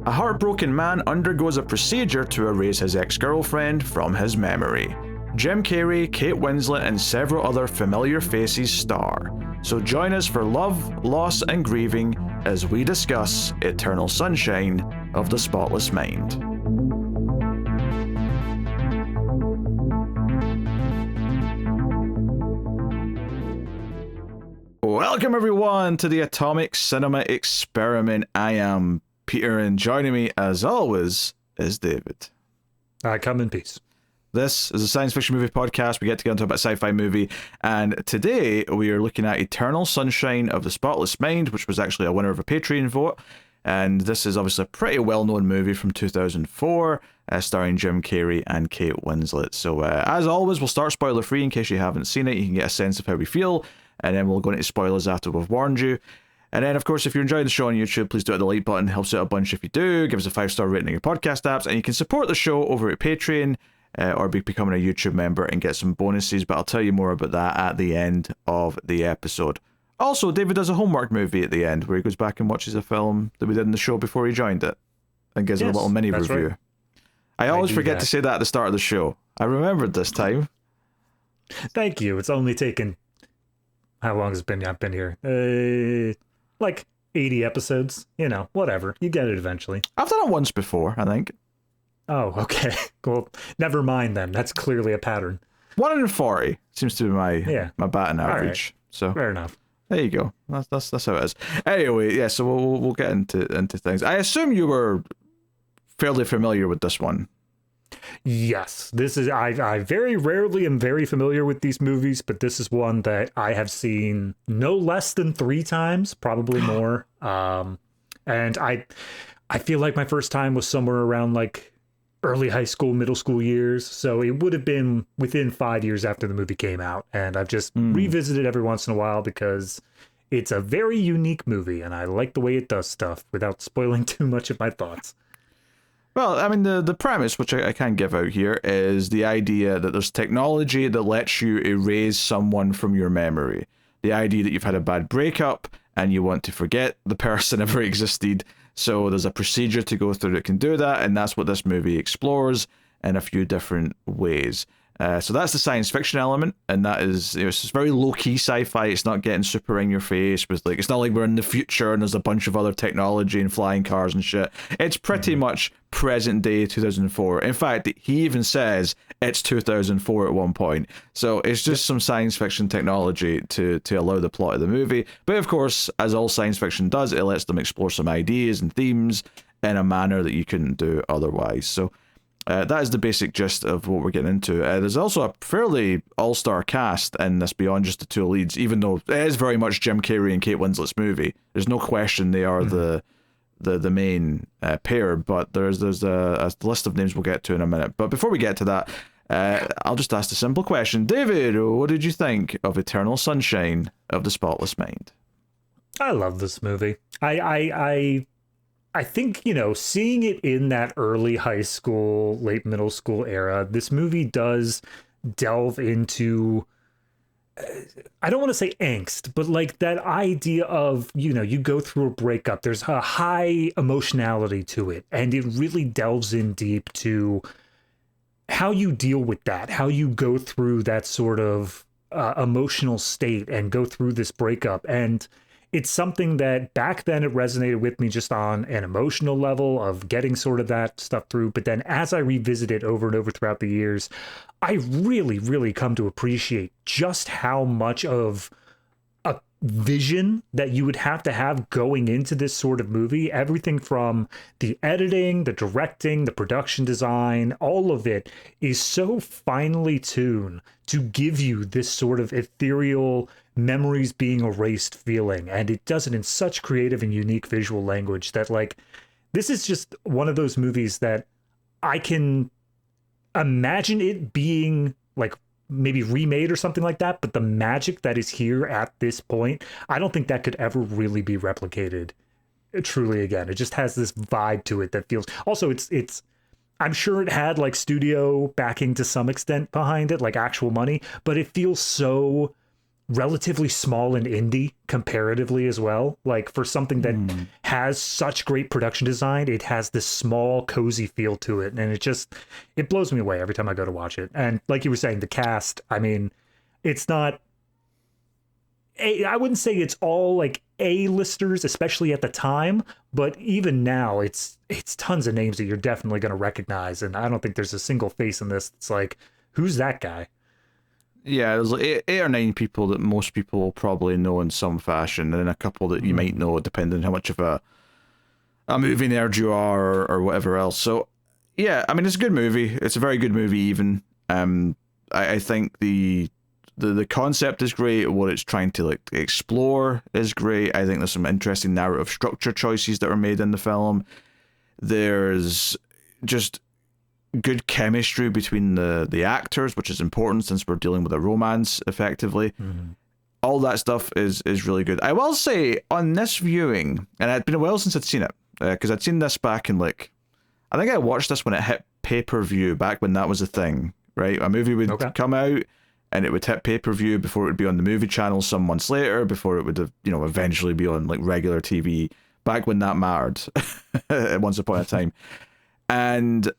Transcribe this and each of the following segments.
A heartbroken man undergoes a procedure to erase his ex-girlfriend from his memory. Jim Carrey, Kate Winslet, and several other familiar faces star. So join us for love, loss, and grieving as we discuss Eternal Sunshine of the Spotless Mind. Welcome everyone to the Atomic Cinema Experiment. I am Peter, and joining me as always is David. Come in peace. This is a science fiction movie podcast. We get to get into a sci-fi movie, and today we are looking at Eternal Sunshine of the Spotless Mind, which was actually a winner of a Patreon vote. And this is obviously a pretty well-known movie from 2004, starring Jim Carrey and Kate Winslet. So as always, we'll start spoiler-free in case you haven't seen it. You can get a sense of how we feel, and then we'll go into spoilers after we've warned you. And then, of course, if you're enjoying the show on YouTube, please do hit the like button. It helps out a bunch if you do. Give us a 5-star rating on your podcast apps. And you can support the show over at Patreon or be becoming a YouTube member and get some bonuses. But I'll tell you more about that at the end of the episode. Also, David does a homework movie at the end where he goes back and watches a film that we did in the show before he joined it and gives it a little mini review. Right. I always forget to say that at the start of the show. I remembered this time. Thank you. It's only taken... How long has it been? I've been here. Like 80 episodes. You know, whatever. You get it eventually. I've done it once before, I think. Oh, okay. Well, never mind then. That's clearly a pattern. 1 in 40 seems to be my batting average. Right. So fair enough. There you go. That's how it is. Anyway, yeah. So we'll get into things. I assume you were fairly familiar with this one. Yes, this is. I very rarely am very familiar with these movies, but this is one that I have seen no less than 3 times, probably more. And I feel like my first time was somewhere around like early high school, middle school years. So it would have been within 5 years after the movie came out. And I've just revisited every once in a while because it's a very unique movie and I like the way it does stuff without spoiling too much of my thoughts. Well, I mean, the premise, which I can give out here, is the idea that there's technology that lets you erase someone from your memory. The idea that you've had a bad breakup and you want to forget the person ever existed. So there's a procedure to go through that can do that, and that's what this movie explores in a few different ways. So that's the science fiction element, and that is, it's very low-key sci-fi. It's not getting super in your face with, like, it's not like we're in the future and there's a bunch of other technology and flying cars and shit. It's pretty much present day 2004. In fact, he even says it's 2004 at one point. So it's just some science fiction technology to allow the plot of the movie. But of course, as all science fiction does, it lets them explore some ideas and themes in a manner that you couldn't do otherwise. So that is the basic gist of what we're getting into. There's also a fairly all-star cast in this beyond just the 2 leads, even though it is very much Jim Carrey and Kate Winslet's movie. There's no question they are the main pair, but there's a list of names we'll get to in a minute. But before we get to that, I'll just ask a simple question. David, what did you think of Eternal Sunshine of the Spotless Mind? I love this movie. I think, seeing it in that early high school, late middle school era, this movie does delve into, I don't want to say angst, but like that idea of, you go through a breakup, there's a high emotionality to it, and it really delves in deep to how you deal with that, how you go through that sort of emotional state and go through this breakup. And it's something that back then it resonated with me just on an emotional level of getting sort of that stuff through. But then as I revisit it over and over throughout the years, I really, really come to appreciate just how much of a vision that you would have to have going into this sort of movie. Everything from the editing, the directing, the production design, all of it is so finely tuned to give you this sort of ethereal memories being erased feeling, and it does it in such creative and unique visual language that, like, this is just one of those movies that I can imagine it being like maybe remade or something like that, but the magic that is here at this point, I don't think that could ever really be replicated truly again. It just has this vibe to it that feels, also it's I'm sure it had like studio backing to some extent behind it, like actual money, but it feels so relatively small and indie comparatively as well. Like for something that has such great production design, it has this small, cozy feel to it. And it blows me away every time I go to watch it. And like you were saying, the cast, I mean, it's not, I wouldn't say it's all like A-listers, especially at the time, but even now it's tons of names that you're definitely going to recognize. And I don't think there's a single face in this that's like, who's that guy? Yeah, there's like eight or nine people that most people will probably know in some fashion, and then a couple that you might know depending on how much of a movie nerd you are or whatever else. So yeah, I mean, it's a good movie. It's a very good movie even. I think the concept is great. What it's trying to like explore is great. I think there's some interesting narrative structure choices that were made in the film. There's just good chemistry between the actors, which is important since we're dealing with a romance effectively. All that stuff is really good. I will say on this viewing, and it's been a while since I'd seen it, because I'd seen this back in like, I think I watched this when it hit pay-per-view, back when that was a thing, right? A movie would come out and it would hit pay-per-view before it would be on the movie channel some months later, before it would have, eventually be on like regular TV, back when that mattered once upon a time. And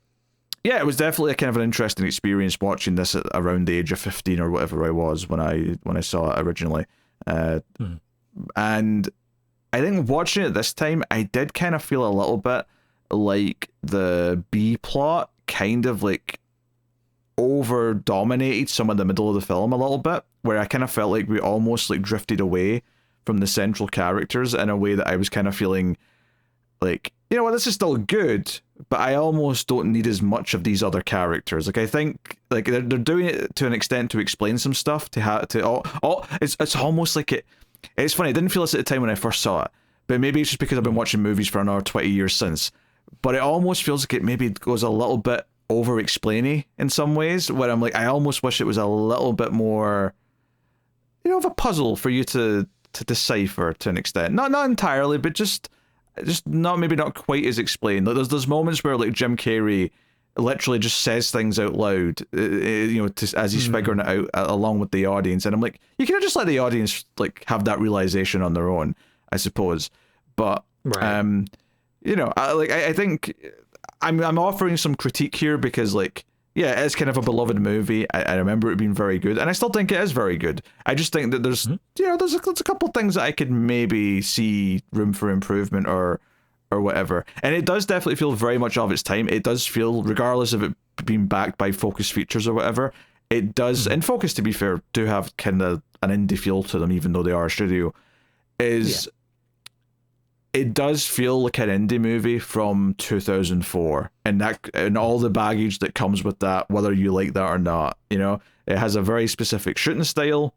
yeah, it was definitely a kind of an interesting experience watching this at around the age of 15 or whatever I was when I saw it originally. And I think watching it this time, I did kind of feel a little bit like the B plot kind of like over dominated some of the middle of the film a little bit, where I kind of felt like we almost like drifted away from the central characters in a way that I was kind of feeling like, you know what, this is still good, but I almost don't need as much of these other characters. Like, I think like they're doing it to an extent to explain some stuff it's almost like it's funny. I didn't feel this at the time when I first saw it, but maybe it's just because I've been watching movies for another 20 years since, but it almost feels like it maybe goes a little bit over explainy in some ways, where I'm like, I almost wish it was a little bit more, of a puzzle for you to decipher to an extent. Not entirely, but just not, maybe not quite as explained. Like there's moments where like Jim Carrey literally just says things out loud, as he's figuring it out along with the audience, and I'm like, you could have just let the audience like have that realization on their own, I suppose. But right. I think I'm offering some critique here because like, yeah, it's kind of a beloved movie. I remember it being very good, and I still think it is very good. I just think that there's there's a couple things that I could maybe see room for improvement or whatever. And it does definitely feel very much of its time. It does feel, regardless of it being backed by Focus Features or whatever, it does. And Focus, to be fair, do have kind of an indie feel to them, even though they are a studio. It does feel like an indie movie from 2004, and all the baggage that comes with that, whether you like that or not. It has a very specific shooting style,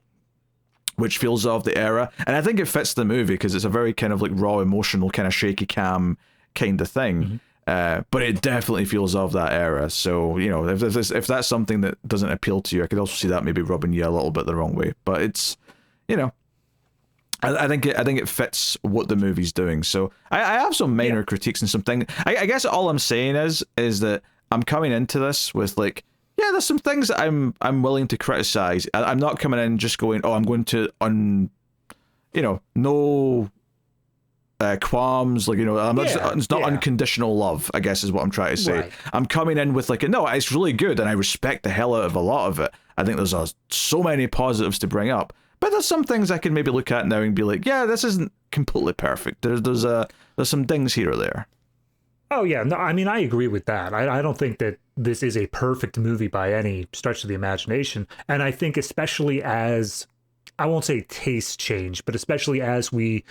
which feels of the era, and I think it fits the movie because it's a very kind of like raw, emotional, kind of shaky cam kind of thing. But it definitely feels of that era. So if that's something that doesn't appeal to you, I could also see that maybe rubbing you a little bit the wrong way. But it's I think it fits what the movie's doing. So I have some minor critiques and some things. I guess all I'm saying is that I'm coming into this with like, yeah, there's some things that I'm willing to criticize. I'm not coming in just going, oh, I'm going to no qualms, like, I'm not it's not unconditional love, I guess is what I'm trying to say. Right. I'm coming in with like, no, it's really good and I respect the hell out of a lot of it. I think there's so many positives to bring up. But there's some things I can maybe look at now and be like, yeah, this isn't completely perfect. There's some dings here or there. Oh, yeah. No, I mean, I agree with that. I don't think that this is a perfect movie by any stretch of the imagination. And I think especially as, I won't say taste change, but especially as we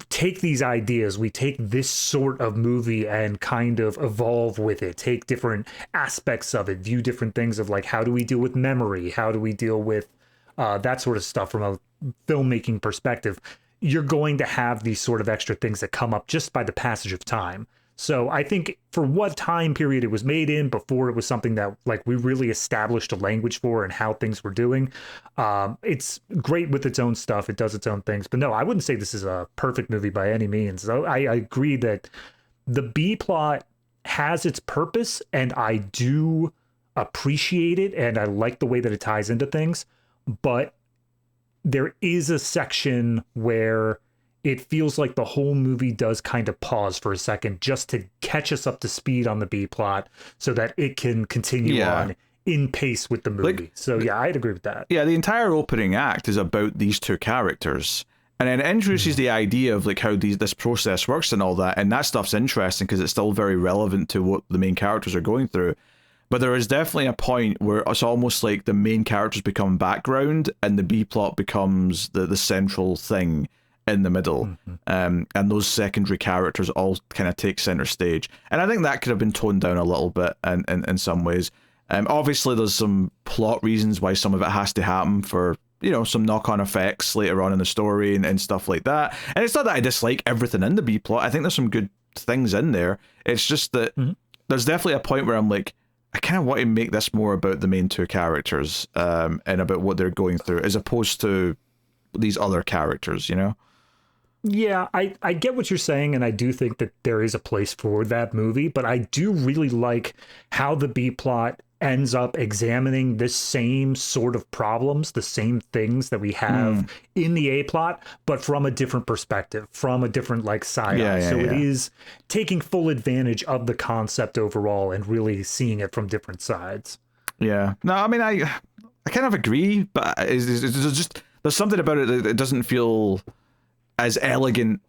take these ideas, we take this sort of movie and kind of evolve with it, take different aspects of it, view different things of like, how do we deal with memory? How do we deal with that sort of stuff from a filmmaking perspective? You're going to have these sort of extra things that come up just by the passage of time. So I think for what time period it was made in, before it was something that like we really established a language for and how things were doing, it's great with its own stuff. It does its own things. But no, I wouldn't say this is a perfect movie by any means. So I agree that the B plot has its purpose, and I do appreciate it, and I like the way that it ties into things. But there is a section where it feels like the whole movie does kind of pause for a second just to catch us up to speed on the B plot so that it can continue on in pace with the movie. So yeah, I'd agree with that. Yeah, the entire opening act is about these two characters. And then it introduces the idea of like how this process works and all that. And that stuff's interesting because it's still very relevant to what the main characters are going through. But there is definitely a point where it's almost like the main characters become background and the B plot becomes the central thing in the middle. And those secondary characters all kind of take center stage. And I think that could have been toned down a little bit in some ways. Obviously, there's some plot reasons why some of it has to happen for, you know, some knock-on effects later on in the story and stuff like that. And it's not that I dislike everything in the B plot. I think there's some good things in there. It's just that there's definitely a point where I'm like, I kind of want to make this more about the main two characters and about what they're going through as opposed to these other characters, you know? Yeah, I get what you're saying, and I do think that there is a place for that movie, but I do really like how the B plot ends up examining the same sort of problems, the same things that we have in the A plot, but from a different perspective, from a different like side. It is taking full advantage of the concept overall and really seeing it from different sides. Yeah. No, I mean, I kind of agree, but it's just there's something about it that it doesn't feel as elegant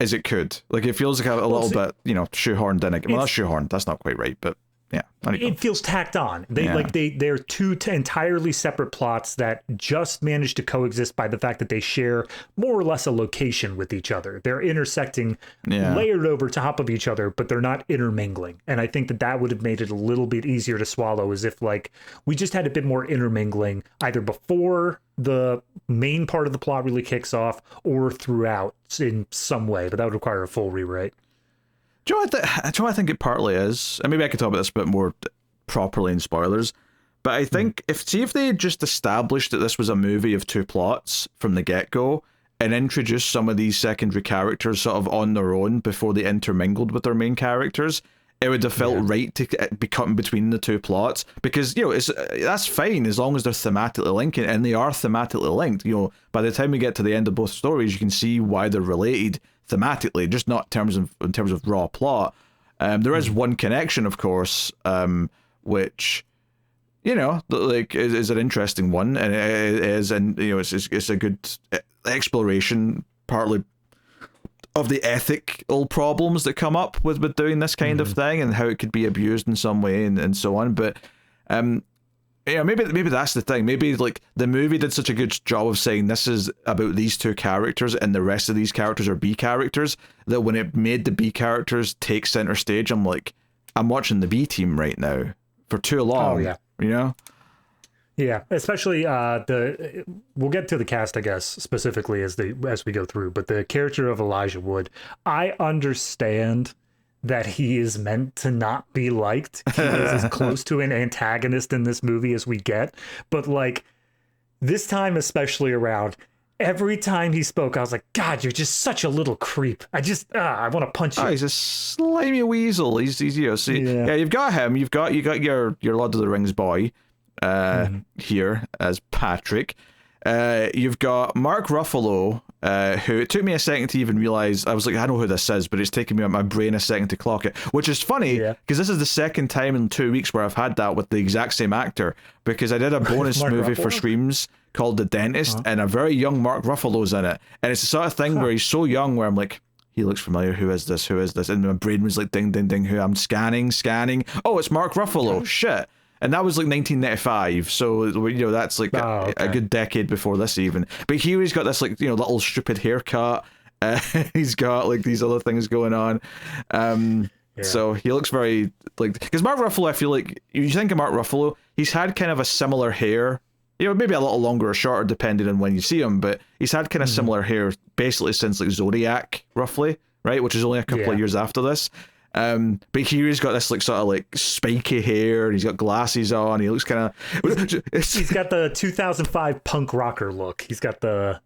as it could. Like, it feels like a little bit, you know, shoehorned in. Well, not shoehorned, that's not quite right, but yeah. It feels tacked on. They're two entirely separate plots that just manage to coexist by the fact that they share more or less a location with each other. They're intersecting layered over top of each other, but they're not intermingling. And I think that would have made it a little bit easier to swallow, as if like we just had a bit more intermingling either before the main part of the plot really kicks off or throughout in some way, but that would require a full rewrite. Do you know what I think it partly is? And maybe I could talk about this a bit more properly in spoilers. But I think if they had just established that this was a movie of two plots from the get-go and introduced some of these secondary characters sort of on their own before they intermingled with their main characters, it would have felt right to be cutting between the two plots. Because, you know, that's fine as long as they're thematically linking, and they are thematically linked. You know, by the time we get to the end of both stories, you can see why they're related thematically, just not in terms of raw plot. There is one connection, of course, which, you know, like is an interesting one, and it is, and you know, it's a good exploration, partly of the ethical problems that come up with doing this kind of thing and how it could be abused in some way and so on. But yeah, maybe that's the thing. Maybe like the movie did such a good job of saying this is about these two characters and the rest of these characters are B characters, that when it made the B characters take center stage, I'm like, I'm watching the B team right now for too long. You know? Yeah, especially we'll get to the cast, I guess, specifically as we go through, but the character of Elijah Wood, I understand that he is meant to not be liked. He is as close to an antagonist in this movie as we get, but like this time especially around, every time he spoke, I was like, God, you're just such a little creep. I want to punch you. Oh, he's a slimy weasel. He's you know, see, yeah, you've got him. You got your Lord of the Rings boy here as Patrick. You've got Mark Ruffalo, who it took me a second to even realize. I was like, I know who this is, but it's taken me my brain a second to clock it, which is funny because this is the second time in 2 weeks where I've had that with the exact same actor, because I did a bonus movie for Screams called The Dentist, and a very young Mark Ruffalo's in it, and it's the sort of thing where he's so young where I'm like, he looks familiar, who is this, and my brain was like, ding ding ding, who? I'm scanning, oh, it's Mark Ruffalo, shit. And that was like 1995, so you know that's like a good decade before this even. But here he's got this like, you know, little stupid haircut. He's got like these other things going on. So he looks very like, because Mark Ruffalo, I feel like you think of Mark Ruffalo, he's had kind of a similar hair. You know, maybe a little longer or shorter depending on when you see him, but he's had kind of similar hair basically since like Zodiac, roughly, right? Which is only a couple of years after this. But here he's got this like sort of like spiky hair, and he's got glasses on. He looks kind of. He's got the 2005 punk rocker look. He's got the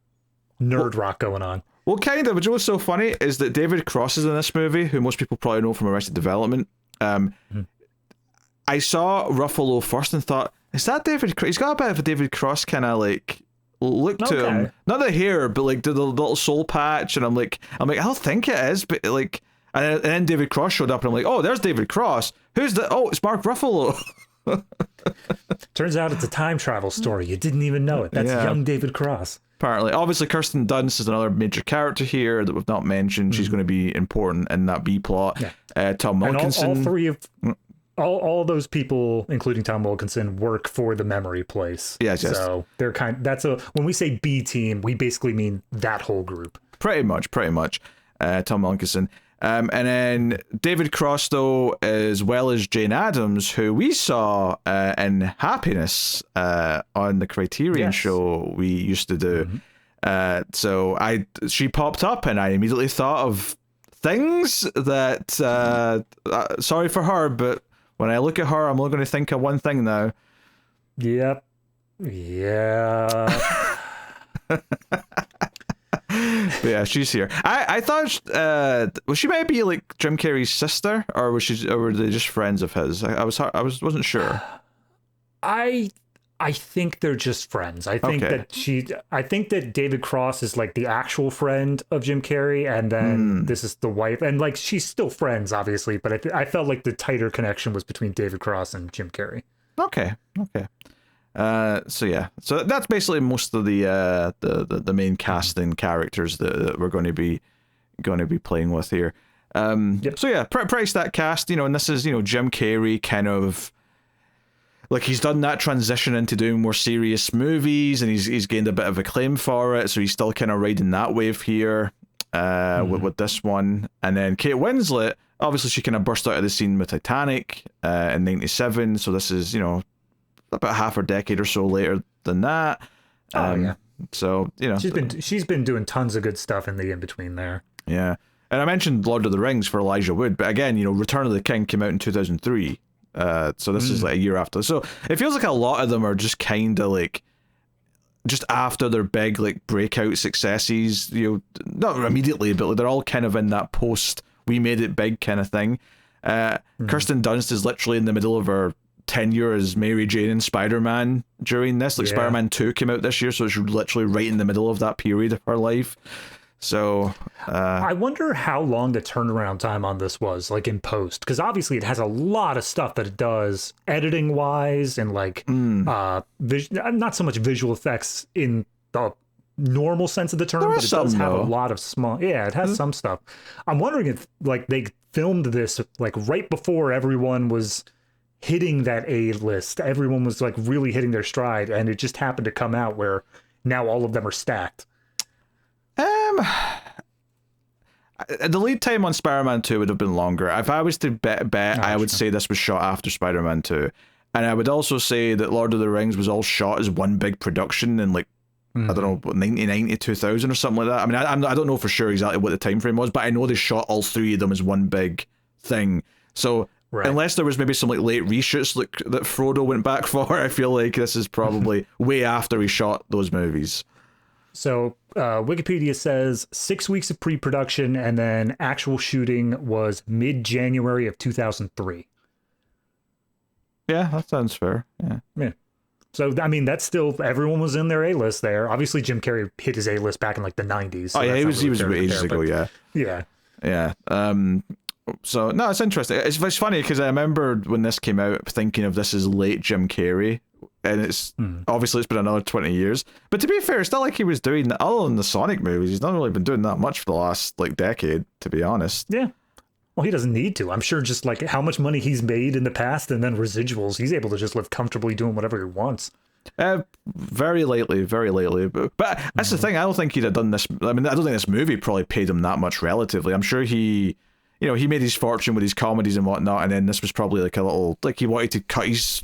nerd rock going on. Well, kind of. But you know what's so funny is that David Cross is in this movie, who most people probably know from Arrested Development. I saw Ruffalo first and thought, is that David? He's got a bit of a David Cross kind of like look to him. Okay. Not the hair, but like the little soul patch. And I'm like, I don't think it is, but like, and then David Cross showed up, and I'm like, oh, there's David Cross. Who's the? Oh, it's Mark Ruffalo. Turns out it's a time travel story. You didn't even know it. That's young David Cross. Apparently, obviously, Kirsten Dunst is another major character here that we've not mentioned. She's going to be important in that B plot. Yeah. Tom Wilkinson. And all three of all those people, including Tom Wilkinson, work for the memory place. Yes. So they're when we say B team, we basically mean that whole group. Pretty much. Tom Wilkinson. And then David Cross, though, as well as Jane Addams, who we saw in Happiness on the Criterion show we used to do. So she popped up, and I immediately thought of things that, sorry for her, but when I look at her, I'm only going to think of one thing now. Yep. Yeah. But yeah, she's here. I thought was she maybe like Jim Carrey's sister, or were they just friends of his? I wasn't sure. I think they're just friends. I think that David Cross is like the actual friend of Jim Carrey, and then this is the wife, and like she's still friends, obviously. But I felt like the tighter connection was between David Cross and Jim Carrey. Okay. So that's basically most of the main casting characters that we're going to be playing with here. So yeah, pretty stat cast, and this is Jim Carrey kind of like he's done that transition into doing more serious movies, and he's gained a bit of acclaim for it, so he's still kind of riding that wave here with this one. And then Kate Winslet, obviously she kind of burst out of the scene with Titanic in '97, so this is about half a decade or so later than that. So she's been doing tons of good stuff in the in between there. Yeah, and I mentioned Lord of the Rings for Elijah Wood, but again, Return of the King came out in 2003. So this is like a year after. So it feels like a lot of them are just kind of like just after their big like breakout successes. Not immediately, but like, they're all kind of in that post we made it big kind of thing. Kirsten Dunst is literally in the middle of her tenure as Mary Jane in Spider-Man during this. Like Spider-Man 2 came out this year, so it's literally right in the middle of that period of her life. So I wonder how long the turnaround time on this was, like in post, because obviously it has a lot of stuff that it does editing wise, and like not so much visual effects in the normal sense of the term, but it does have a lot of small. Yeah, it has some stuff. I'm wondering if like they filmed this like right before everyone was hitting that A list. Everyone was like really hitting their stride, and it just happened to come out where now all of them are stacked. The lead time on Spider-Man 2 would have been longer. If I was to bet, I would say this was shot after Spider-Man 2. And I would also say that Lord of the Rings was all shot as one big production in like, I don't know, 1990, 2000 or something like that. I mean, I don't know for sure exactly what the time frame was, but I know they shot all three of them as one big thing. So unless there was maybe some like late reshoots that Frodo went back for, I feel like this is probably way after he shot those movies. So Wikipedia says 6 weeks of pre-production, and then actual shooting was mid-January of 2003. Yeah, that sounds fair. Yeah. So, I mean, that's still, everyone was in their A-list there. Obviously, Jim Carrey hit his A-list back in like the 90s. So he was ages ago, yeah. So, no, it's interesting. It's funny because I remember when this came out thinking of this as late Jim Carrey. And it's obviously it's been another 20 years. But to be fair, it's not like he was doing, other than the Sonic movies, he's not really been doing that much for the last like decade, to be honest. Yeah. Well, he doesn't need to. I'm sure just like how much money he's made in the past and then residuals, he's able to just live comfortably doing whatever he wants. Very lately. But that's the thing. I don't think he'd have done this. I mean, I don't think this movie probably paid him that much relatively. I'm sure he made his fortune with his comedies and whatnot. And then this was probably like a little, like he wanted to cut his,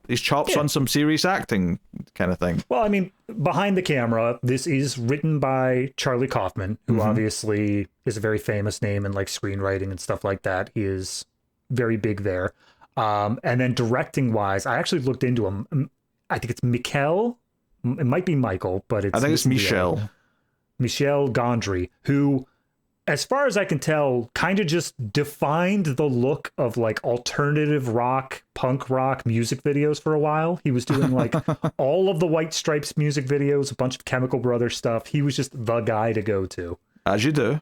his chops on some serious acting kind of thing. Well, I mean, behind the camera, this is written by Charlie Kaufman, who obviously is a very famous name in like screenwriting and stuff like that. He is very big there. And then directing wise, I actually looked into him. I think it's Michel. It might be Michael, but I think it's Michel. Michel Gondry, who as far as I can tell, kind of just defined the look of like alternative rock, punk rock music videos for a while. He was doing like all of the White Stripes music videos, a bunch of Chemical Brothers stuff. He was just the guy to go to. As you do.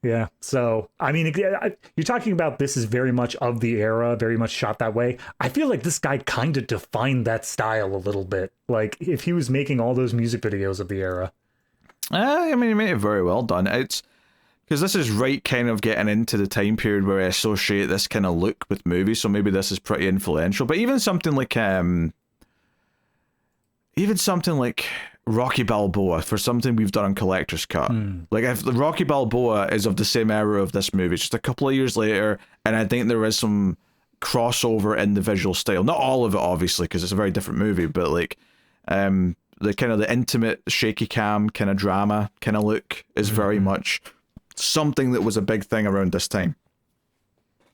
Yeah. So, I mean, you're talking about this is very much of the era, very much shot that way. I feel like this guy kind of defined that style a little bit. Like if he was making all those music videos of the era. I mean, he may have very well done. It's because this is right kind of getting into the time period where I associate this kind of look with movies, so maybe this is pretty influential. But even something like Rocky Balboa, for something we've done on Collector's Cut. Like, if the Rocky Balboa is of the same era of this movie, it's just a couple of years later, and I think there is some crossover in the visual style. Not all of it, obviously, because it's a very different movie, but like the kind of the intimate shaky cam kind of drama kind of look is very much something that was a big thing around this time.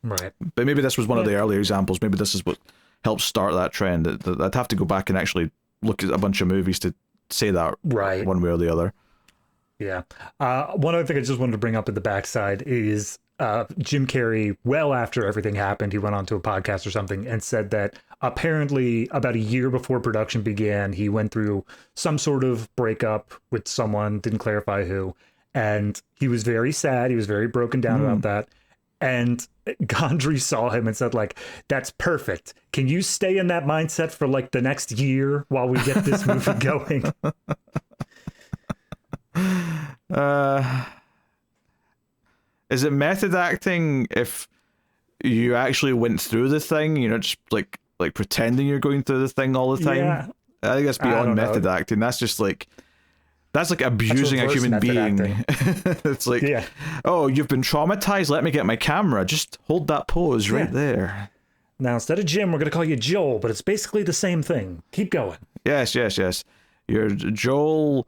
Right. But maybe this was one of the earlier examples. Maybe this is what helped start that trend. I'd have to go back and actually look at a bunch of movies to say that one way or the other. Yeah. One other thing I just wanted to bring up at the backside is Jim Carrey, well after everything happened, he went on to a podcast or something and said that apparently about a year before production began, he went through some sort of breakup with someone, didn't clarify who, and he was very sad. He was very broken down about that. And Gondry saw him and said, like, that's perfect. Can you stay in that mindset for like the next year while we get this movie going? Is it method acting if you actually went through the thing, you know, just like pretending you're going through the thing all the time? Yeah. I think that's beyond method acting. That's just like, that's like abusing a human being. It's like, oh, you've been traumatized. Let me get my camera. Just hold that pose right there. Now, instead of Jim, we're going to call you Joel, but it's basically the same thing. Keep going. Yes. You're Joel.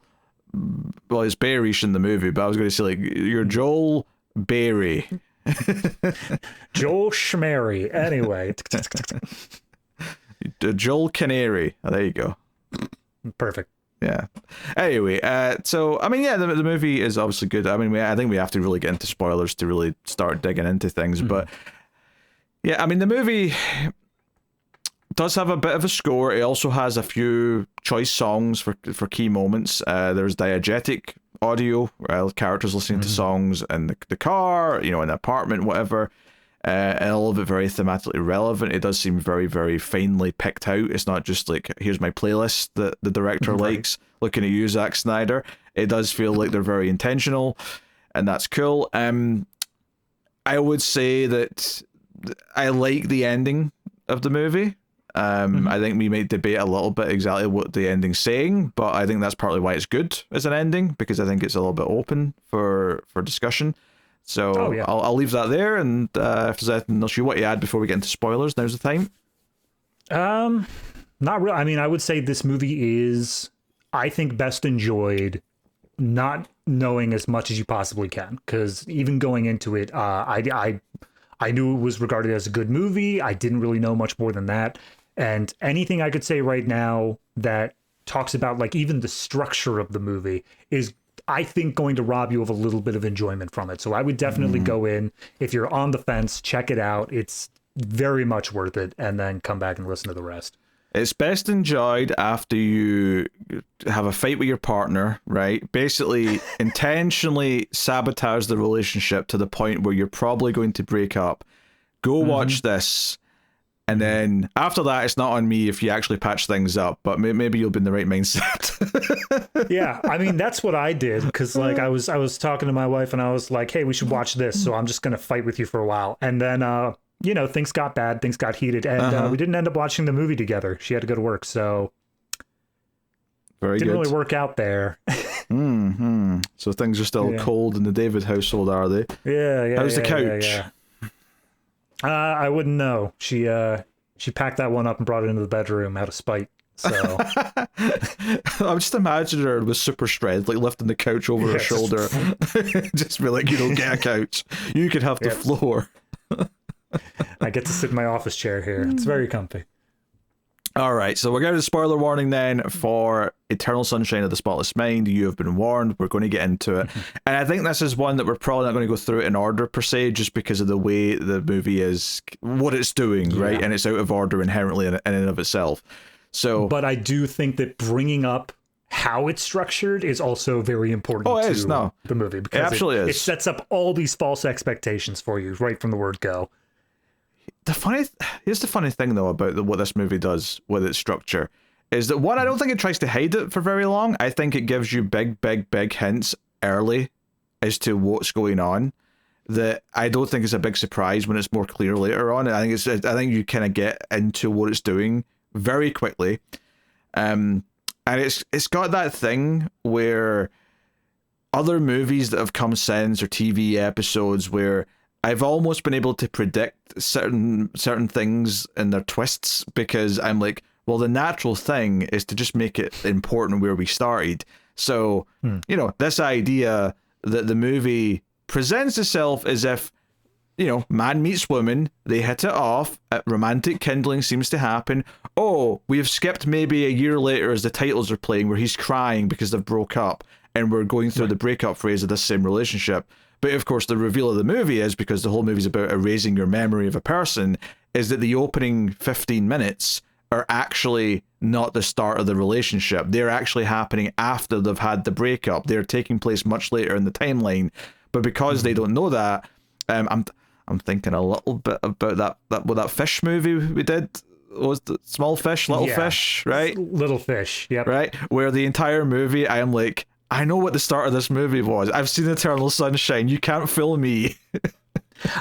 Well, it's Barry in the movie, but I was going to say, like, you're Joel Barry. Joel Schmary. Anyway. Joel Canary. Oh, there you go. Perfect. Yeah. Anyway, so I mean, yeah, the movie is obviously good. I mean, I think we have to really get into spoilers to really start digging into things. But yeah, I mean, the movie does have a bit of a score. It also has a few choice songs for key moments. There's diegetic audio, characters listening to songs in the car, you know, in the apartment, whatever. And all of it very thematically relevant. It does seem very, very finely picked out. It's not just like, here's my playlist that the director likes, looking at you, Zack Snyder. It does feel like they're very intentional, and that's cool. I would say that I like the ending of the movie. I think we might debate a little bit exactly what the ending's saying, but I think that's partly why it's good as an ending, because I think it's a little bit open for discussion. So I'll leave that there, and if there's anything else you want to add before we get into spoilers, now's the time. Not really. I mean, I would say this movie is, I think, best enjoyed not knowing as much as you possibly can, because even going into it, I knew it was regarded as a good movie. I didn't really know much more than that, and anything I could say right now that talks about like even the structure of the movie is, I think, going to rob you of a little bit of enjoyment from it. So I would definitely go in. If you're on the fence, check it out. It's very much worth it. And then come back and listen to the rest. It's best enjoyed after you have a fight with your partner, right? Basically, intentionally sabotage the relationship to the point where you're probably going to break up. Go watch this. And then after that, it's not on me if you actually patch things up, but maybe you'll be in the right mindset. Yeah, I mean, that's what I did, because like I was talking to my wife and I was like, hey, we should watch this, so I'm just going to fight with you for a while. And then, you know, things got bad, things got heated, and we didn't end up watching the movie together. She had to go to work, so didn't really work out there. So things are still cold in the David household, are they? Yeah. How's the couch? I wouldn't know. She packed that one up and brought it into the bedroom out of spite. So I'm just imagining her with super strength, like lifting the couch over her shoulder. Just be like, you don't get a couch. You could have the floor. I get to sit in my office chair here. It's very comfy. All right, so we're going to spoiler warning then for Eternal Sunshine of the Spotless Mind. You have been warned. We're going to get into it. And I think this is one that we're probably not going to go through in order per se, just because of the way the movie is, what it's doing, right? And it's out of order inherently in and of itself. So, but I do think that bringing up how it's structured is also very important to the movie, because it sets up all these false expectations for you right from the word go. Here's the funny thing though about what this movie does with its structure is that, one, I don't think it tries to hide it for very long. I think it gives you big hints early as to what's going on that I don't think is a big surprise when it's more clear later on. I think you kind of get into what it's doing very quickly. And it's got that thing where other movies that have come since, or TV episodes, where I've almost been able to predict certain things and their twists, because I'm like, well, the natural thing is to just make it important where we started. So, this idea that the movie presents itself as if, man meets woman, they hit it off, romantic kindling seems to happen. Oh, we've skipped maybe a year later as the titles are playing where he's crying because they've broke up, and we're going through the breakup phase of this same relationship. But of course, the reveal of the movie is, because the whole movie's about erasing your memory of a person, is that the opening 15 minutes are actually not the start of the relationship. They're actually happening after they've had the breakup. They're taking place much later in the timeline. But because they don't know that, I'm thinking a little bit about that fish movie we did. Was the Small Fish, Little Fish, right? Little Fish, yep. Right? Where the entire movie, I am like, I know what the start of this movie was. I've seen Eternal Sunshine. You can't fool me.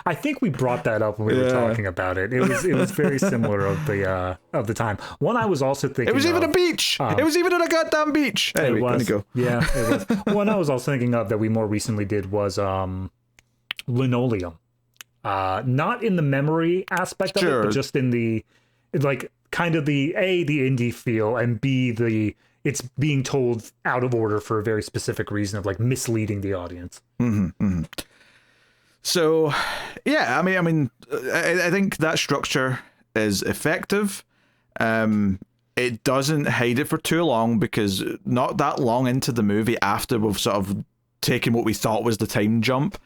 I think we brought that up when we were talking about it. It was very similar of the time. One I was also thinking it was even a beach. It was even in a goddamn beach. Anyway, it was. Go. Yeah, it was. One I was also thinking of that we more recently did was Linoleum. Not in the memory aspect of it, but just in the kind of the indie feel, and B, it's being told out of order for a very specific reason of misleading the audience. So, yeah, I mean, I think that structure is effective. It doesn't hide it for too long, because not that long into the movie, after we've sort of taken what we thought was the time jump,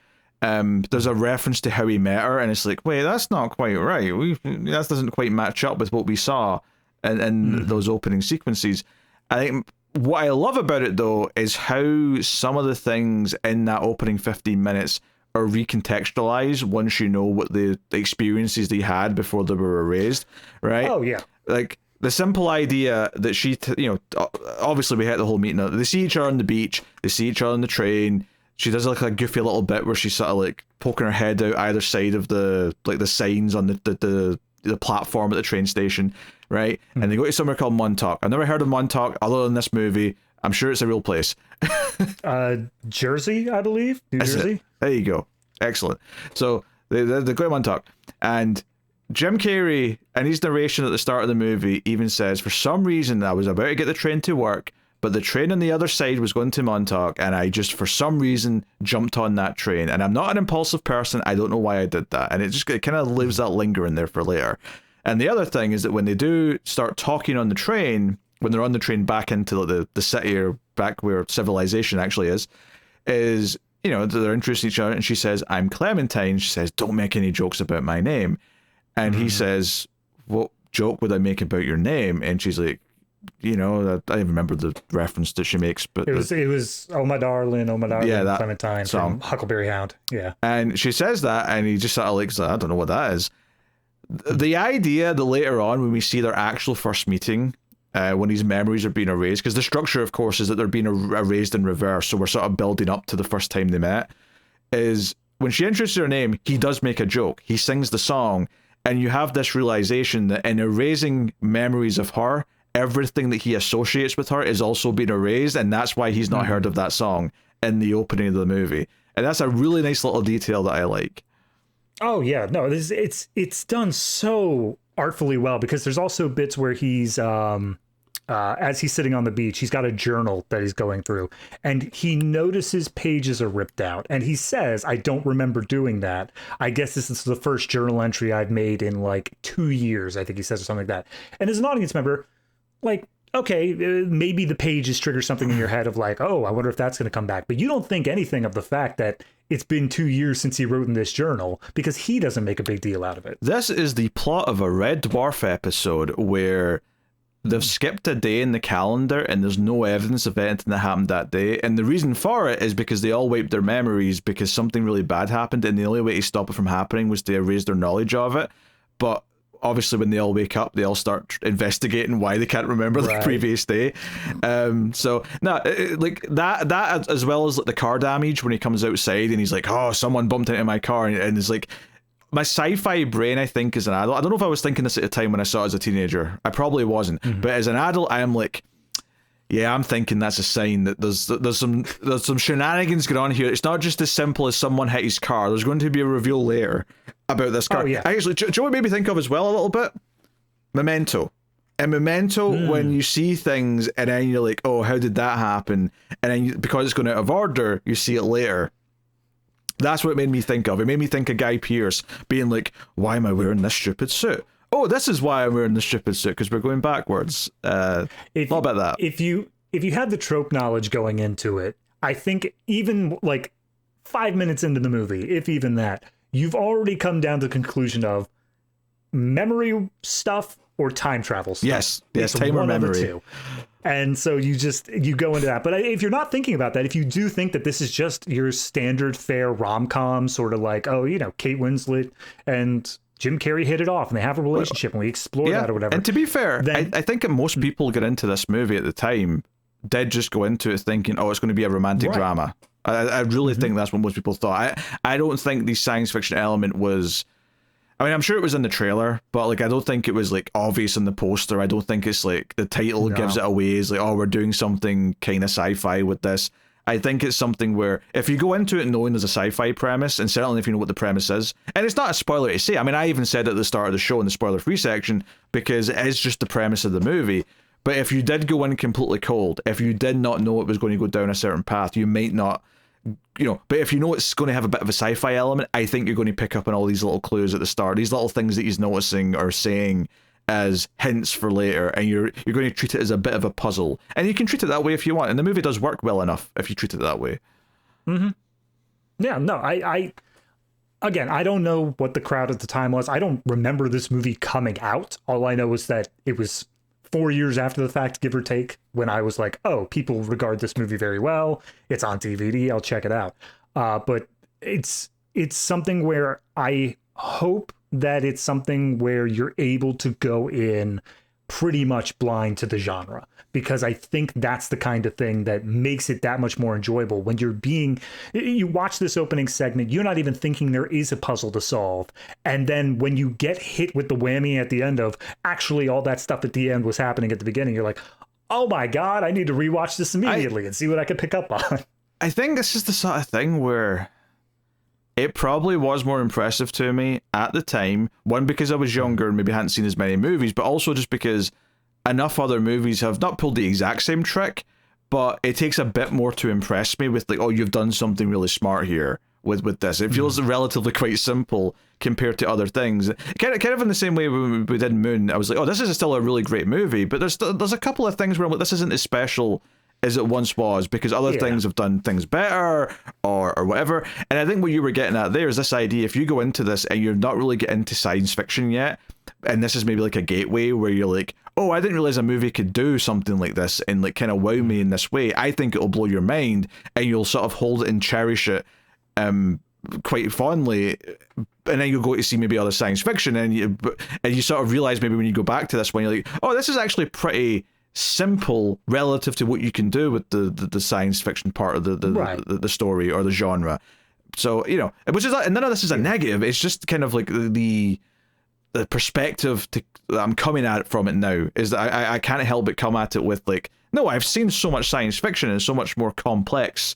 there's a reference to how he met her, and it's like, wait, that's not quite right. That doesn't quite match up with what we saw in those opening sequences. I think what I love about it, though, is how some of the things in that opening 15 minutes are recontextualized once you know what the experiences they had before they were erased, right? Oh, yeah. Like, the simple idea that obviously we had the whole meeting. They see each other on the beach, they see each other on the train. She does a goofy little bit where she's sort of poking her head out either side of the signs on the platform at the train station, right? And they go to somewhere called Montauk. I've never heard of Montauk other than this movie. I'm sure it's a real place. Jersey, I believe. New Jersey. There you go. Excellent. So they go to Montauk, and Jim Carrey, in his narration at the start of the movie, even says, for some reason I was about to get the train to work, but the train on the other side was going to Montauk, and I just, for some reason, jumped on that train. And I'm not an impulsive person. I don't know why I did that. And it kind of leaves that lingering there for later. And the other thing is that when they do start talking on the train, when they're on the train back into the city, or back where civilization actually is they're introducing each other, and she says, I'm Clementine. She says, don't make any jokes about my name. And he says, what joke would I make about your name? And she's like, I don't remember the reference that she makes, but it was oh my darling, that Clementine song, from Huckleberry Hound. Yeah. And she says that, and he just sort of I don't know what that is. The idea that later on, when we see their actual first meeting, when these memories are being erased, because the structure, of course, is that they're being erased in reverse, so we're sort of building up to the first time they met, is when she introduces her name, he does make a joke. He sings the song, and you have this realization that in erasing memories of her, everything that he associates with her is also being erased, and that's why he's not heard of that song in the opening of the movie. And that's a really nice little detail that I like. Oh yeah, no, it's done so artfully well, because there's also bits where he's as he's sitting on the beach, he's got a journal that he's going through, and he notices pages are ripped out, and he says, I don't remember doing that. I guess this is the first journal entry I've made in like 2 years, I think he says, or something like that. And as an audience member, like, okay, maybe the pages trigger something in your head of like, oh, I wonder if that's going to come back. But you don't think anything of the fact that it's been 2 years since he wrote in this journal, because he doesn't make a big deal out of it. This is the plot of a Red Dwarf episode where they've skipped a day in the calendar and there's no evidence of anything that happened that day. And the reason for it is because they all wiped their memories because something really bad happened, and the only way to stop it from happening was to erase their knowledge of it. But obviously when they all wake up, they all start investigating why they can't remember the previous day. So no, like that as well as like the car damage when he comes outside and he's like, oh, someone bumped into my car, and it's like, my sci-fi brain, I think, as an adult, I don't know if I was thinking this at the time when I saw it as a teenager. I probably wasn't. But as an adult, I am like, yeah, I'm thinking that's a sign that there's some shenanigans going on here. It's not just as simple as someone hit his car. There's going to be a reveal later about this car. Oh, yeah. Actually, do you know what it made me think of as well a little bit? Memento. In Memento, when you see things and then you're like, oh, how did that happen? And then because it's going out of order, you see it later. That's what it made me think of. It made me think of Guy Pearce being like, why am I wearing this stupid suit? Oh, this is why I'm wearing this stupid suit, because we're going backwards. Not about that. If you had the trope knowledge going into it, I think even like 5 minutes into the movie, if even that, you've already come down to the conclusion of memory stuff or time travel stuff. Yes, it's time or memory. Of the two. And so you go into that. But if you're not thinking about that, if you do think that this is just your standard fare rom-com, sort of like, oh, you know, Kate Winslet and Jim Carrey hit it off and they have a relationship and we explore that or whatever. And to be fair, then, I think that most people get into this movie at the time did just go into it thinking, oh, it's going to be a romantic drama. I really think that's what most people thought. I don't think the science fiction element was... I mean, I'm sure it was in the trailer, but like, I don't think it was like obvious in the poster. I don't think it's like the title gives it away. It's like, oh, we're doing something kind of sci-fi with this. I think it's something where if you go into it knowing there's a sci-fi premise, and certainly if you know what the premise is, and it's not a spoiler to say. I mean, I even said at the start of the show in the spoiler-free section, because it is just the premise of the movie. But if you did go in completely cold, if you did not know it was going to go down a certain path, you might not... You know, but if you know it's going to have a bit of a sci-fi element, I think you're going to pick up on all these little clues at the start, these little things that he's noticing or saying as hints for later, and you're going to treat it as a bit of a puzzle. And you can treat it that way if you want, and the movie does work well enough if you treat it that way. Yeah, no, I again, I don't know what the crowd at the time was. I don't remember this movie coming out. All I know is that it was 4 years after the fact, give or take, when I was like, oh, people regard this movie very well. It's on DVD. I'll check it out. But it's something where I hope that it's something where you're able to go in pretty much blind to the genre, because I think that's the kind of thing that makes it that much more enjoyable. When you watch this opening segment, you're not even thinking there is a puzzle to solve. And then when you get hit with the whammy at the end of actually all that stuff at the end was happening at the beginning, you're like, oh my God, I need to rewatch this immediately and see what I can pick up on. I think this is the sort of thing where it probably was more impressive to me at the time. One, because I was younger and maybe hadn't seen as many movies, but also just because enough other movies have not pulled the exact same trick, but it takes a bit more to impress me with like, oh, you've done something really smart here with this. It feels relatively quite simple compared to other things. Kind of in the same way when we did Moon, I was like, oh, this is still a really great movie, but there's a couple of things where I'm like, this isn't as special as it once was, because other things have done things better or whatever. And I think what you were getting at there is this idea, if you go into this and you're not really getting into science fiction yet, and this is maybe like a gateway where you're like, oh, I didn't realize a movie could do something like this and like kind of wow me in this way, I think it'll blow your mind and you'll sort of hold it and cherish it quite fondly. And then you'll go to see maybe other science fiction and you sort of realize maybe when you go back to this one, you're like, oh, this is actually pretty simple relative to what you can do with the science fiction part of the story or the genre. So, you know, which is, and none of this is a negative. It's just kind of like the perspective that I'm coming at it from it now is that I can't help but come at it with like, no, I've seen so much science fiction and so much more complex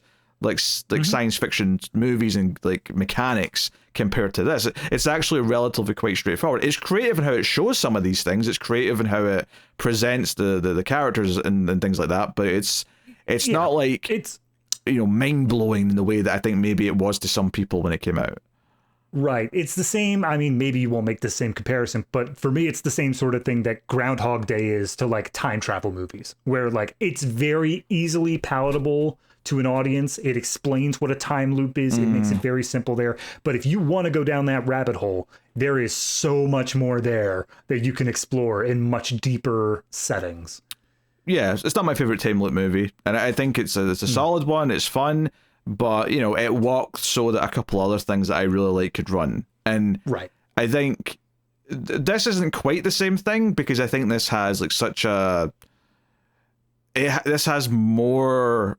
science fiction movies and like mechanics compared to this. It's actually relatively quite straightforward. It's creative in how it shows some of these things. It's creative in how it presents the characters and things like that. But it's not like it's mind blowing in the way that I think maybe it was to some people when it came out. Right. It's the same. I mean, maybe you won't make the same comparison, but for me, it's the same sort of thing that Groundhog Day is to like time travel movies, where like it's very easily palatable to an audience. It explains what a time loop is. It makes it very simple there. But if you want to go down that rabbit hole, there is so much more there that you can explore in much deeper settings. Yeah, it's not my favorite time loop movie, and I think it's a solid one. It's fun. But, it walked so that a couple other things that I really like could run. And right. I think this isn't quite the same thing, because I think this has like this has more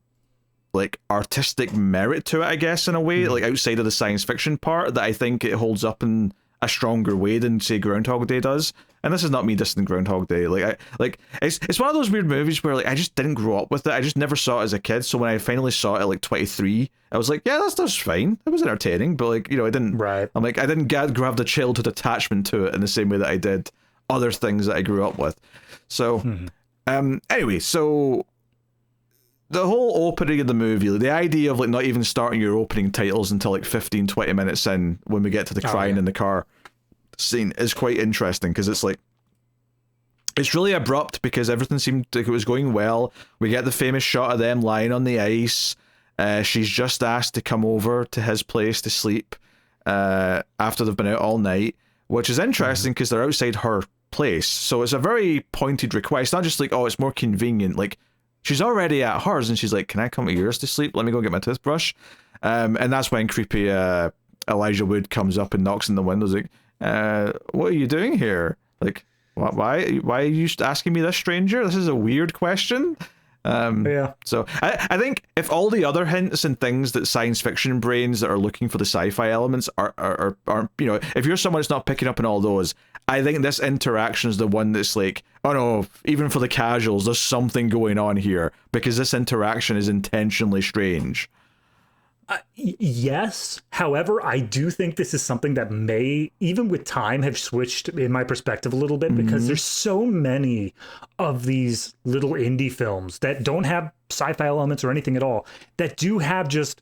like artistic merit to it, I guess, in a way, like outside of the science fiction part, that I think it holds up in a stronger way than, say, Groundhog Day does. And this is not me dissing Groundhog Day. It's one of those weird movies where like I just didn't grow up with it. I just never saw it as a kid. So when I finally saw it at like 23, I was like, yeah, that's fine. It was entertaining, but like, I didn't. Right. I'm like, I didn't grab the childhood attachment to it in the same way that I did other things that I grew up with. So, anyway, so the whole opening of the movie, the idea of like not even starting your opening titles until like 15, 20 minutes in, when we get to the crying in the car scene, is quite interesting, because it's like, it's really abrupt, because everything seemed like it was going well. We get the famous shot of them lying on the ice. She's just asked to come over to his place to sleep after they've been out all night, which is interesting because they're outside her place. So it's a very pointed request, not just like, oh, it's more convenient. Like, she's already at hers and she's like, can I come to yours to sleep? Let me go get my toothbrush. And that's when creepy Elijah Wood comes up and knocks on the windows like, what are you doing here? Like, why are you asking me this, stranger? This is a weird question. Yeah. So I think if all the other hints and things that science fiction brains that are looking for the sci-fi elements are if you're someone that's not picking up on all those, I think this interaction is the one that's like, oh no, even for the casuals, there's something going on here, because this interaction is intentionally strange. Yes. However, I do think this is something that may, even with time, have switched in my perspective a little bit, because there's so many of these little indie films that don't have sci-fi elements or anything at all, that do have just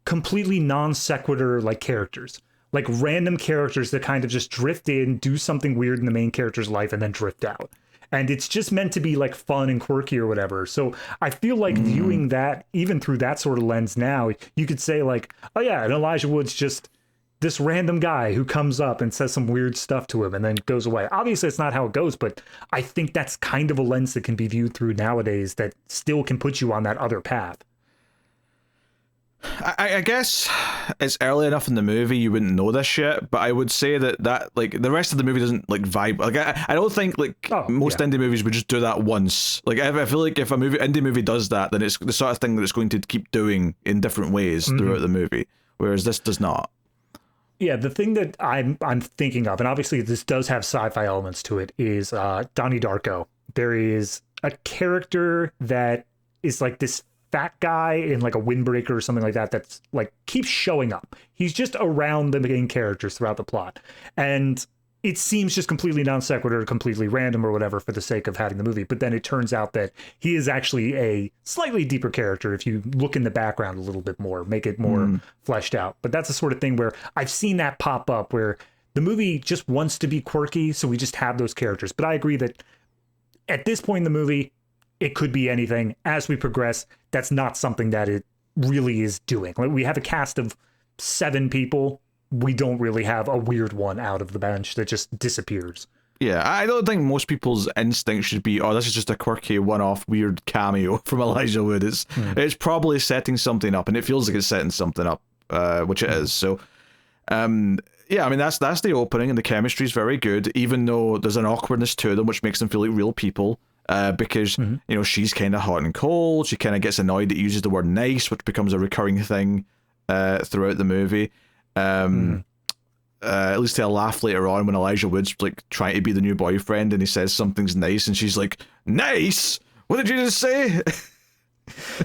completely non sequitur like characters, like random characters that kind of just drift in, do something weird in the main character's life, and then drift out. And it's just meant to be like fun and quirky or whatever. So I feel like viewing that even through that sort of lens now, you could say like, oh yeah, and Elijah Wood's just this random guy who comes up and says some weird stuff to him and then goes away. Obviously, it's not how it goes, but I think that's kind of a lens that can be viewed through nowadays that still can put you on that other path. I guess it's early enough in the movie you wouldn't know this yet, but I would say that like the rest of the movie doesn't like vibe. Like I don't think like most indie movies would just do that once. Like I feel like if a indie movie does that, then it's the sort of thing that it's going to keep doing in different ways throughout the movie, whereas this does not. Yeah, the thing that I'm thinking of, and obviously this does have sci-fi elements to it, is Donnie Darko. There is a character that is like this fat guy in like a windbreaker or something like that that's like keeps showing up. He's just around the main characters throughout the plot, and it seems just completely non sequitur, completely random or whatever for the sake of having the movie. But then it turns out that he is actually a slightly deeper character if you look in the background a little bit more, make it more fleshed out. But that's the sort of thing where I've seen that pop up, where the movie just wants to be quirky, so we just have those characters. But I agree that at this point in the movie, it could be anything. As we progress, that's not something that it really is doing. Like, we have a cast of 7 people. We don't really have a weird one out of the bench that just disappears. Yeah, I don't think most people's instinct should be, oh, this is just a quirky one-off weird cameo from Elijah Wood. It's probably setting something up, and it feels like it's setting something up, which it is. So, yeah, I mean, that's the opening, and the chemistry is very good, even though there's an awkwardness to them, which makes them feel like real people. Because you know, she's kind of hot and cold. She kind of gets annoyed that he uses the word nice, which becomes a recurring thing throughout the movie. At least they'll laugh later on when Elijah Wood's like trying to be the new boyfriend and he says something's nice and she's like, nice? What did you just say?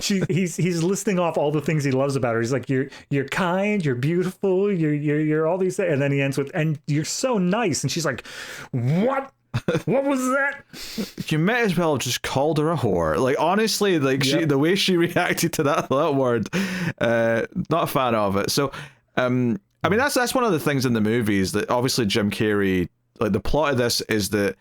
He's listing off all the things he loves about her. He's like, you're kind, you're beautiful, you're all these things. And then he ends with, and you're so nice. And she's like, what? What was that? You might as well have just called her a whore. Like, honestly, like, the way she reacted to that word, not a fan of it. So, I mean, that's one of the things in the movies that obviously Jim Carrey, like, the plot of this is that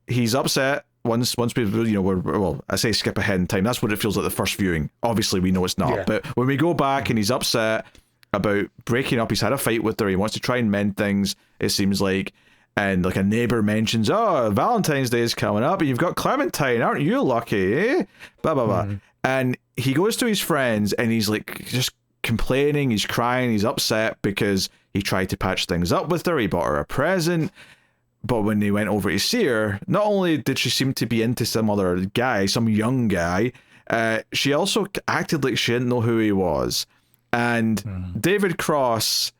he's upset once people, well, I say skip ahead in time. That's what it feels like the first viewing. Obviously, we know it's not. Yeah. But when we go back and he's upset about breaking up, he's had a fight with her. He wants to try and mend things, it seems like. And like a neighbor mentions, oh, Valentine's Day is coming up, and you've got Clementine, aren't you lucky, eh? Blah, blah, blah. And he goes to his friends and he's like just complaining, he's crying, he's upset because he tried to patch things up with her, he bought her a present. But when they went over to see her, not only did she seem to be into some other guy, some young guy, she also acted like she didn't know who he was. And David Cross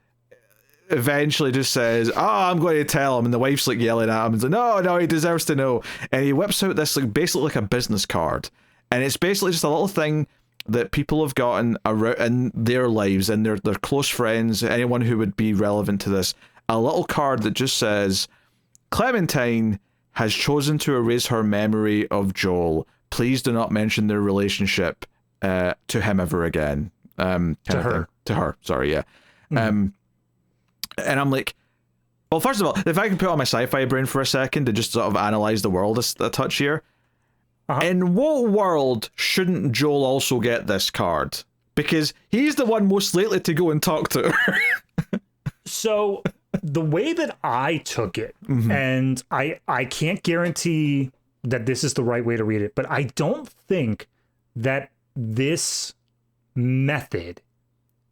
eventually just says, oh, I'm going to tell him, and the wife's like yelling at him and like, no, he deserves to know. And he whips out this like basically like a business card, and it's basically just a little thing that people have gotten around in their lives and their close friends, anyone who would be relevant to this, a little card that just says, Clementine has chosen to erase her memory of Joel. Please do not mention their relationship to him ever again. To her, sorry, yeah. And I'm like, well, first of all, if I can put on my sci-fi brain for a second to just sort of analyze the world a touch here, in what world shouldn't Joel also get this card? Because he's the one most likely to go and talk to her. So the way that I took it, and I can't guarantee that this is the right way to read it, but I don't think that this method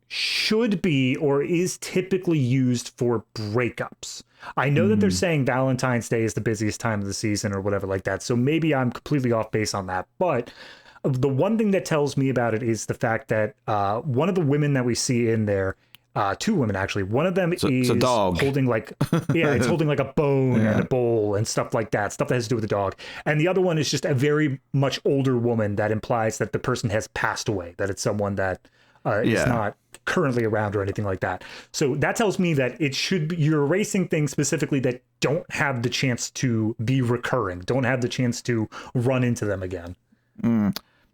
should be or is typically used for breakups. I know that they're saying Valentine's Day is the busiest time of the season or whatever like that, so maybe I'm completely off base on that. But the one thing that tells me about it is the fact that one of the women that we see in there, two women actually, one of them is a dog holding like, it's holding like a bone and a bowl and stuff like that, stuff that has to do with the dog. And the other one is just a very much older woman that implies that the person has passed away, that it's someone that is not currently around or anything like that. So that tells me that it should be, you're erasing things specifically that don't have the chance to be recurring, don't have the chance to run into them again.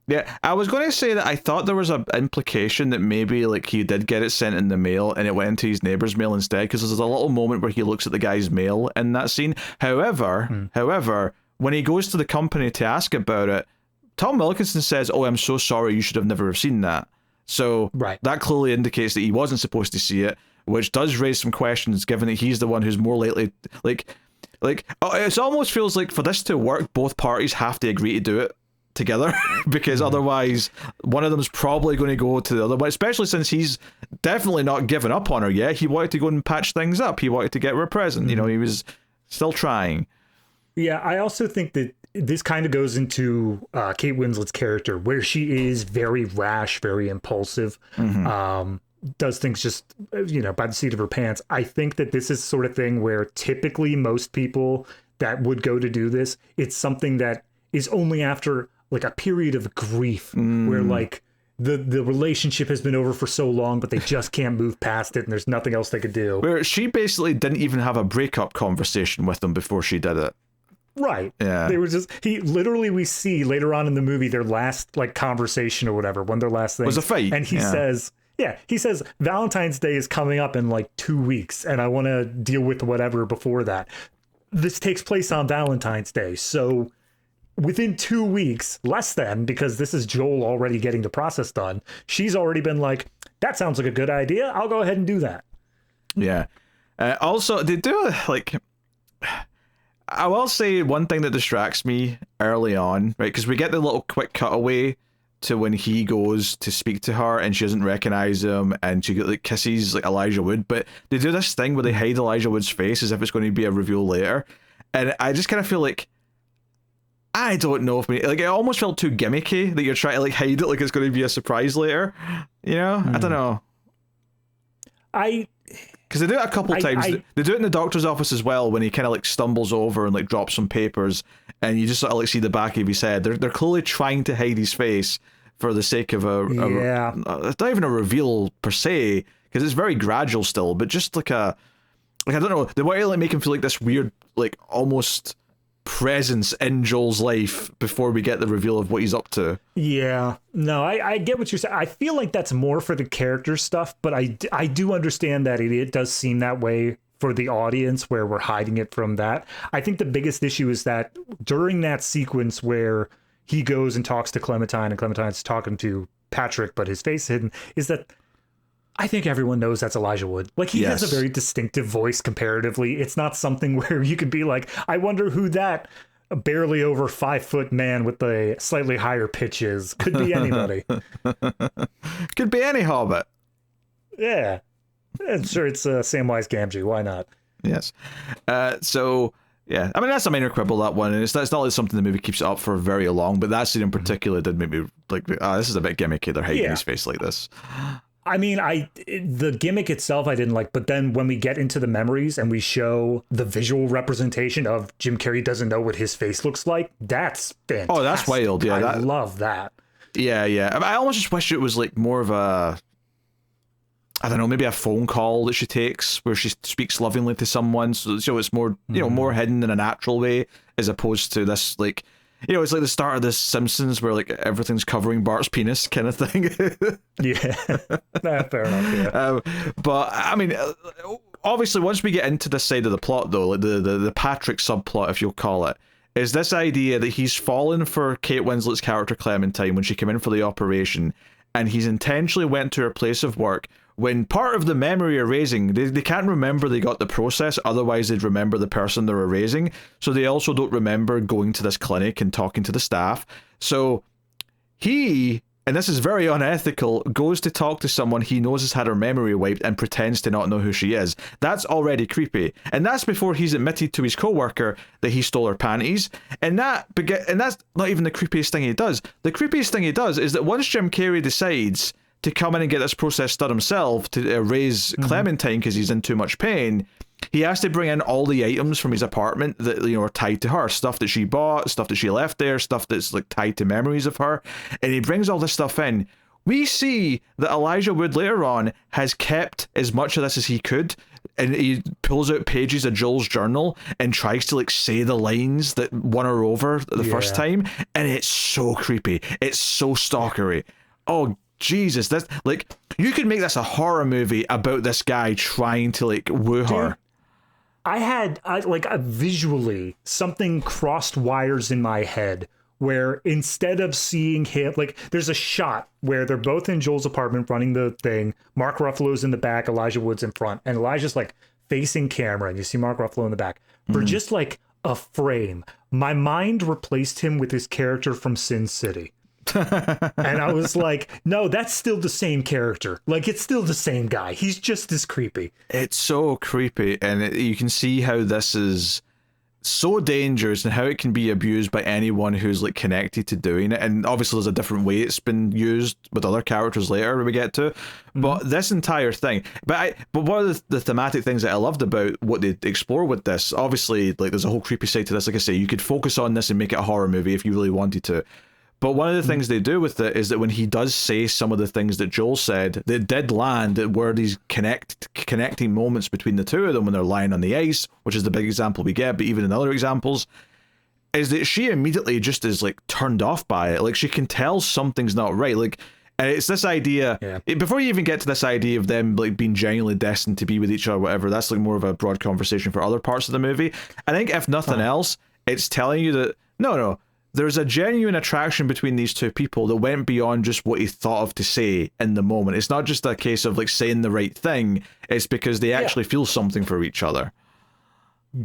Yeah, I was going to say that I thought there was an implication that maybe like he did get it sent in the mail and it went into his neighbor's mail instead, because there's a little moment where he looks at the guy's mail in that scene. However, when he goes to the company to ask about it, Tom Wilkinson says, oh, I'm so sorry, you should have never have seen that. So that clearly indicates that he wasn't supposed to see it, which does raise some questions, given that he's the one who's more likely, it almost feels like for this to work, both parties have to agree to do it together, because otherwise one of them is probably going to go to the other one, especially since he's definitely not given up on her yet. He wanted to go and patch things up. He wanted to get her a present. He was still trying. Yeah, I also think that this kind of goes into Kate Winslet's character, where she is very rash, very impulsive, does things just, by the seat of her pants. I think that this is sort of thing where typically most people that would go to do this, it's something that is only after like a period of grief where like the relationship has been over for so long, but they just can't move past it and there's nothing else they could do. Where she basically didn't even have a breakup conversation with them before she did it. Right. Yeah. They were just, we see later on in the movie their last like conversation or whatever, one of their last things. Was a fight. And he says, Valentine's Day is coming up in like 2 weeks and I want to deal with whatever before that. This takes place on Valentine's Day. So within 2 weeks, less than, because this is Joel already getting the process done, she's already been like, that sounds like a good idea. I'll go ahead and do that. Yeah. Also, they do like... I will say one thing that distracts me early on, right? Because we get the little quick cutaway to when he goes to speak to her and she doesn't recognize him and she like kisses like Elijah Wood, but they do this thing where they hide Elijah Wood's face as if it's going to be a reveal later, and I just kind of feel like, I don't know if it almost felt too gimmicky that you're trying to like hide it like it's going to be a surprise later, I don't know. Because they do it a couple times. They do it in the doctor's office as well, when he kind of like stumbles over and like drops some papers, and you just sort of like see the back of his head. They're clearly trying to hide his face, for the sake of Yeah. it's not even a reveal per se, because it's very gradual still, but just like I don't know, they want to like make him feel like this weird, like almost presence in Joel's life before we get the reveal of what he's up to. Yeah, no, I get what you're saying. I feel like that's more for the character stuff, but I do understand that it does seem that way for the audience, where we're hiding it from that. I think the biggest issue is that during that sequence where he goes and talks to Clementine and Clementine's talking to Patrick, but his face hidden, is that I think everyone knows that's Elijah Wood. Like, he has a very distinctive voice comparatively. It's not something where you could be like, I wonder who that barely over 5 foot man with the slightly higher pitch is. Could be anybody. Could be any Hobbit. Yeah. Sure, it's Samwise Gamgee. Why not? Yes. So, yeah. I mean, that's a minor quibble, that one. And it's not like something the movie keeps up for very long, but that scene in particular did make me like, this is a bit gimmicky. They're hiding his face like this. I mean, the gimmick itself I didn't like, but then when we get into the memories and we show the visual representation of Jim Carrey doesn't know what his face looks like, that's fantastic. Oh, that's wild. Yeah, I love that. Yeah. I almost just wish it was like more of a, I don't know, maybe a phone call that she takes where she speaks lovingly to someone. So it's more, more hidden in a natural way, as opposed to this, like, it's like the start of The Simpsons where like everything's covering Bart's penis kind of thing. Yeah, fair enough. Yeah. But I mean, obviously, once we get into this side of the plot, though, like the Patrick subplot, if you'll call it, is this idea that he's fallen for Kate Winslet's character Clementine when she came in for the operation, and he's intentionally went to her place of work. When part of the memory erasing, they can't remember they got the process, otherwise they'd remember the person they're erasing. So they also don't remember going to this clinic and talking to the staff. So he, and this is very unethical, goes to talk to someone he knows has had her memory wiped and pretends to not know who she is. That's already creepy. And that's before he's admitted to his coworker that he stole her panties. And that's not even the creepiest thing he does. The creepiest thing he does is that once Jim Carrey decides to come in and get this process done himself to erase Clementine because he's in too much pain, he has to bring in all the items from his apartment that are tied to her, stuff that she bought, stuff that she left there, stuff that's like tied to memories of her, and he brings all this stuff in. We see that Elijah Wood later on has kept as much of this as he could, and he pulls out pages of Joel's journal and tries to like say the lines that won her over the first time, and it's so creepy. It's so stalkery. Oh Jesus, that's like, you could make this a horror movie about this guy trying to like woo her. I had visually something crossed wires in my head where instead of seeing him, like, there's a shot where they're both in Joel's apartment running the thing. Mark Ruffalo's in the back, Elijah Wood's in front, and Elijah's like facing camera, and you see Mark Ruffalo in the back. For just like a frame, my mind replaced him with his character from Sin City. And I was like, no, that's still the same character. Like, it's still the same guy. He's just as creepy. It's so creepy, and you can see how this is so dangerous and how it can be abused by anyone who's like connected to doing it. And obviously there's a different way it's been used with other characters later when we get to, but this entire thing, but one of the thematic things that I loved about what they explore with this, obviously, like, there's a whole creepy side to this. Like I say, you could focus on this and make it a horror movie if you really wanted to. But one of the things they do with it is that when he does say some of the things that Joel said that did land, that were these connecting moments between the two of them when they're lying on the ice, which is the big example we get, but even in other examples, is that she immediately just is like turned off by it. Like, she can tell something's not right. Like, and it's this idea, before you even get to this idea of them like being genuinely destined to be with each other, whatever, that's like more of a broad conversation for other parts of the movie. I think if nothing else, it's telling you that, no, there's a genuine attraction between these two people that went beyond just what he thought of to say in the moment. It's not just a case of like saying the right thing. It's because they actually feel something for each other.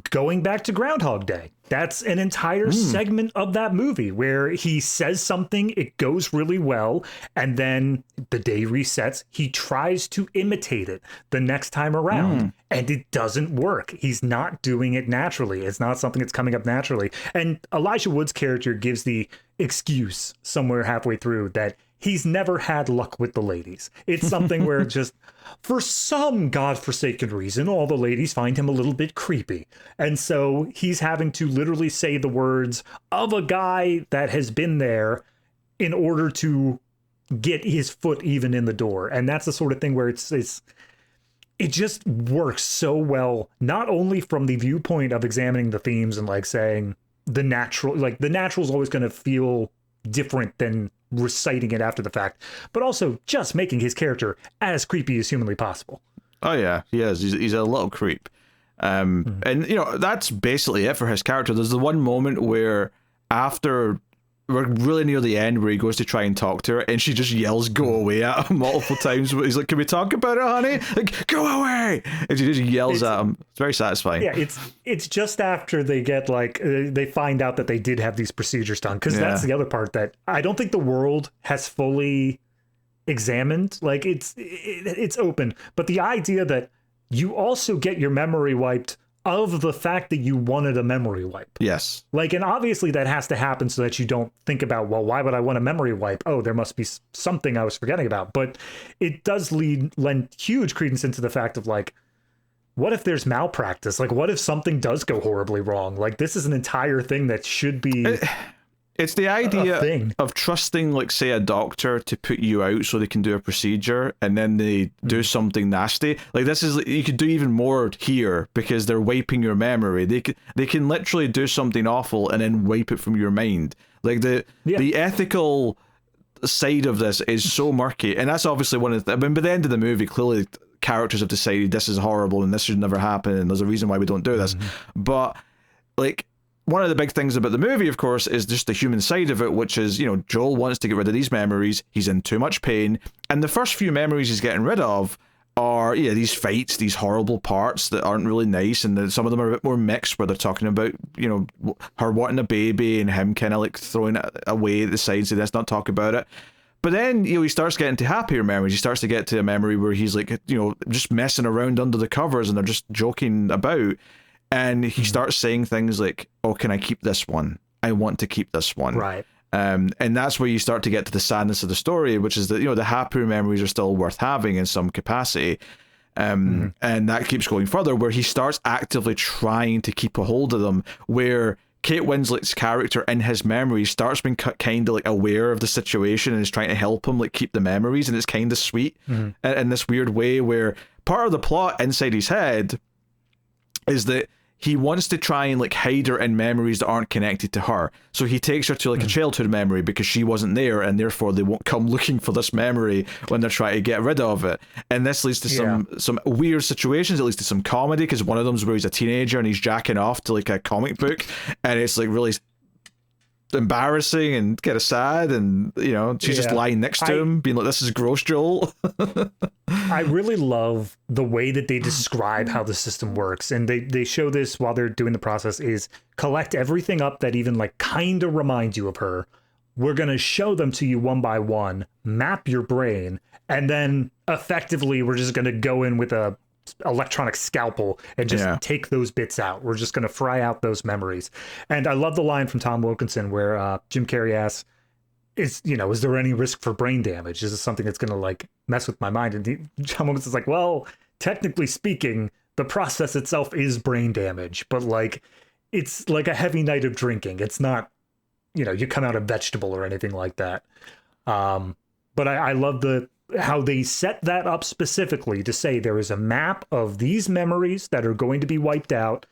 Going back to Groundhog Day, that's an entire segment of that movie where he says something, it goes really well, and then the day resets. He tries to imitate it the next time around, and it doesn't work. He's not doing it naturally. It's not something that's coming up naturally. And Elijah Wood's character gives the excuse somewhere halfway through that he's never had luck with the ladies. It's something where just, for some godforsaken reason, all the ladies find him a little bit creepy. And so he's having to literally say the words of a guy that has been there in order to get his foot even in the door. And that's the sort of thing where it just works so well, not only from the viewpoint of examining the themes and like saying the natural is always going to feel different than reciting it after the fact, but also just making his character as creepy as humanly possible. Oh yeah, he is. He's a little creep. And you know, that's basically it for his character. There's the one moment where after we're really near the end where he goes to try and talk to her and she just yells go away at him multiple times. He's like, can we talk about it, honey? Like, go away. And she just yells at him. It's very satisfying. Yeah, it's just after they get like they find out that they did have these procedures done, because that's the other part that I don't think the world has fully examined. Like it's open, but the idea that you also get your memory wiped of the fact that you wanted a memory wipe. Yes. Like, and obviously that has to happen so that you don't think about, well, why would I want a memory wipe? Oh, there must be something I was forgetting about. But it does lend huge credence into the fact of like, what if there's malpractice? Like, what if something does go horribly wrong? Like, this is an entire thing that should be... It's the idea of trusting, like, say, a doctor to put you out so they can do a procedure, and then they do something nasty. Like, this is, you could do even more here because they're wiping your memory. They can literally do something awful and then wipe it from your mind. Like, the ethical side of this is so murky, and that's obviously one of the... I mean, by the end of the movie, clearly characters have decided this is horrible and this should never happen, and there's a reason why we don't do this. But, like... One of the big things about the movie, of course, is just the human side of it, which is, you know, Joel wants to get rid of these memories. He's in too much pain. And the first few memories he's getting rid of are, these fights, these horrible parts that aren't really nice. And then some of them are a bit more mixed, where they're talking about, you know, her wanting a baby and him kind of like throwing it away at the side, so let's not talk about it. But then, you know, he starts getting to happier memories. He starts to get to a memory where he's like, you know, just messing around under the covers and they're just joking about. And he starts saying things like, oh, can I keep this one? I want to keep this one. Right. And that's where you start to get to the sadness of the story, which is that, you know, the happier memories are still worth having in some capacity. And that keeps going further, where he starts actively trying to keep a hold of them, where Kate Winslet's character in his memories starts being kind of like aware of the situation and is trying to help him like keep the memories. And it's kind of sweet in this weird way, where part of the plot inside his head is that he wants to try and like hide her in memories that aren't connected to her. So he takes her to like a childhood memory because she wasn't there, and therefore they won't come looking for this memory when they're trying to get rid of it. And this leads to some weird situations. It leads to some comedy, because one of them's where he's a teenager and he's jacking off to like a comic book, and it's like really embarrassing and kind of sad, and you know, she's just lying next to him being like, this is gross, Joel. I really love the way that they describe how the system works, and they show this while they're doing the process, is collect everything up that even like kind of reminds you of her. We're going to show them to you one by one, map your brain, and then effectively we're just going to go in with a electronic scalpel and just take those bits out. We're just going to fry out those memories. And I love the line from Tom Wilkinson where Jim Carrey asks, is there any risk for brain damage? Is this something that's going to like mess with my mind? And Tom Wilkinson's like, well, technically speaking, the process itself is brain damage, but like, it's like a heavy night of drinking. It's not, you come out a vegetable or anything like that. But I love how they set that up specifically to say there is a map of these memories that are going to be wiped out.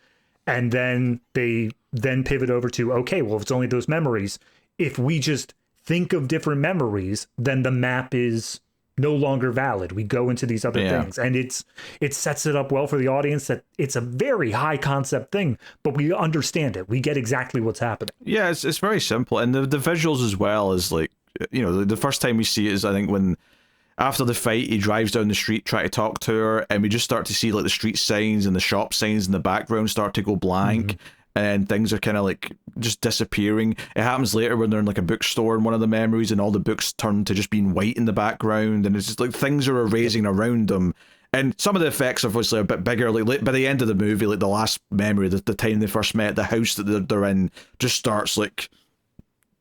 And then they pivot over to, okay, well, if it's only those memories, if we just think of different memories, then the map is no longer valid. We go into these other things, and it sets it up well for the audience that it's a very high concept thing, but we understand it. We get exactly what's happening. Yeah, it's very simple. And the visuals as well is like, the first time we see it is, I think, when after the fight, he drives down the street trying to talk to her, and we just start to see like the street signs and the shop signs in the background start to go blank, and things are kind of like just disappearing. It happens later when they're in like a bookstore in one of the memories, and all the books turn to just being white in the background, and it's just like things are erasing around them. And some of the effects obviously are a bit bigger. Like by the end of the movie, like the last memory, the time they first met, the house that they're in just starts like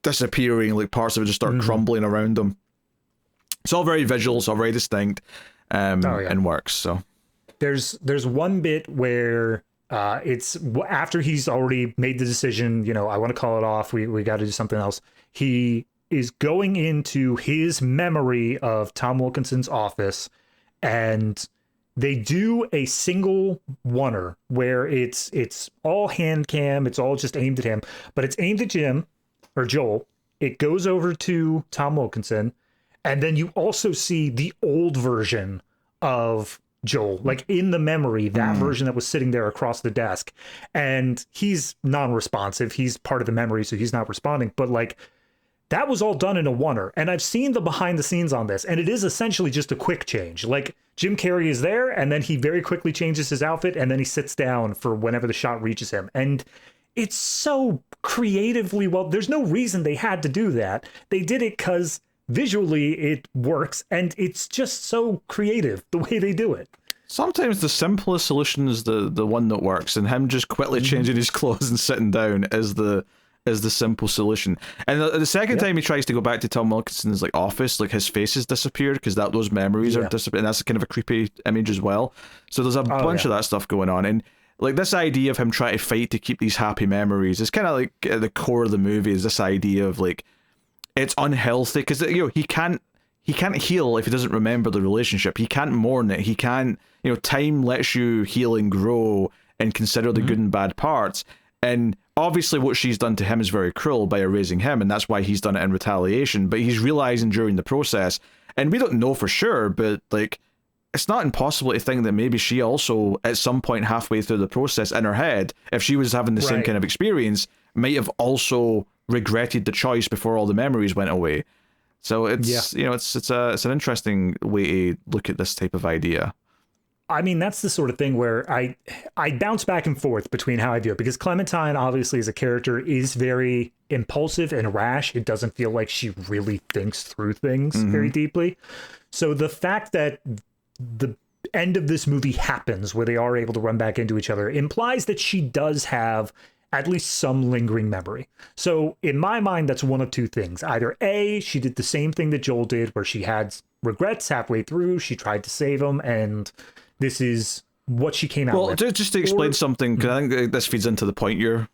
disappearing, like parts of it just start crumbling around them. It's all very visual, it's all very distinct, and works. So there's one bit where it's after he's already made the decision, I want to call it off. We got to do something else. He is going into his memory of Tom Wilkinson's office, and they do a single oneer where it's all hand cam, it's all just aimed at him, but it's aimed at Jim or Joel. It goes over to Tom Wilkinson, and then you also see the old version of Joel, like in the memory, that version that was sitting there across the desk. And he's non-responsive. He's part of the memory, so he's not responding. But like, that was all done in a oneer. And I've seen the behind the scenes on this, and it is essentially just a quick change. Like, Jim Carrey is there, and then he very quickly changes his outfit, and then he sits down for whenever the shot reaches him. And it's so creatively well. There's no reason they had to do that. They did it because visually it works, and it's just so creative the way they do it. Sometimes the simplest solution is the one that works, and him just quickly changing his clothes and sitting down is the simple solution. And the second time he tries to go back to Tom Wilkinson's like office, like his face has disappeared because those memories are disappeared, and that's kind of a creepy image as well. So there's a bunch of that stuff going on, and like this idea of him trying to fight to keep these happy memories is kind of like at the core of the movie. Is this idea of like it's unhealthy because he can't heal if he doesn't remember the relationship. He can't mourn it. He can't, time lets you heal and grow and consider the good and bad parts. And obviously what she's done to him is very cruel by erasing him, and that's why he's done it in retaliation. But he's realizing during the process, and we don't know for sure, but like, it's not impossible to think that maybe she also, at some point halfway through the process in her head, if she was having the same kind of experience, might have also regretted the choice before all the memories went away. So it's it's an interesting way to look at this type of idea. I mean, that's the sort of thing where I bounce back and forth between how I view it, because Clementine, obviously, as a character, is very impulsive and rash. It doesn't feel like she really thinks through things very deeply. So the fact that the end of this movie happens where they are able to run back into each other implies that she does have at least some lingering memory. So in my mind, that's one of two things. Either A, she did the same thing that Joel did, where she had regrets halfway through, she tried to save him, and this is what she came out with. Well, just to explain something, because I think this feeds into the point you're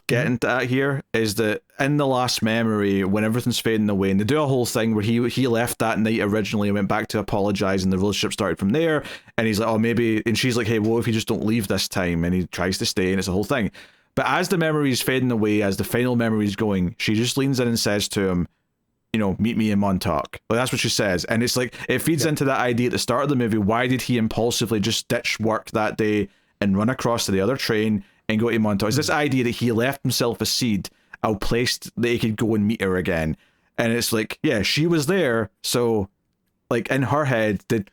getting at here, is that in the last memory, when everything's fading away, and they do a whole thing where he left that night originally and went back to apologize, and the relationship started from there, and he's like, oh, maybe, and she's like, hey, what if you just don't leave this time? And he tries to stay, and it's a whole thing. But as the memory is fading away, as the final memory is going, she just leans in and says to him, meet me in Montauk. Well, that's what she says. And it's like, it feeds into that idea at the start of the movie. Why did he impulsively just ditch work that day and run across to the other train and go to Montauk? It's this idea that he left himself a seed, a place that he could go and meet her again. And it's like, yeah, she was there. So, like, in her head, did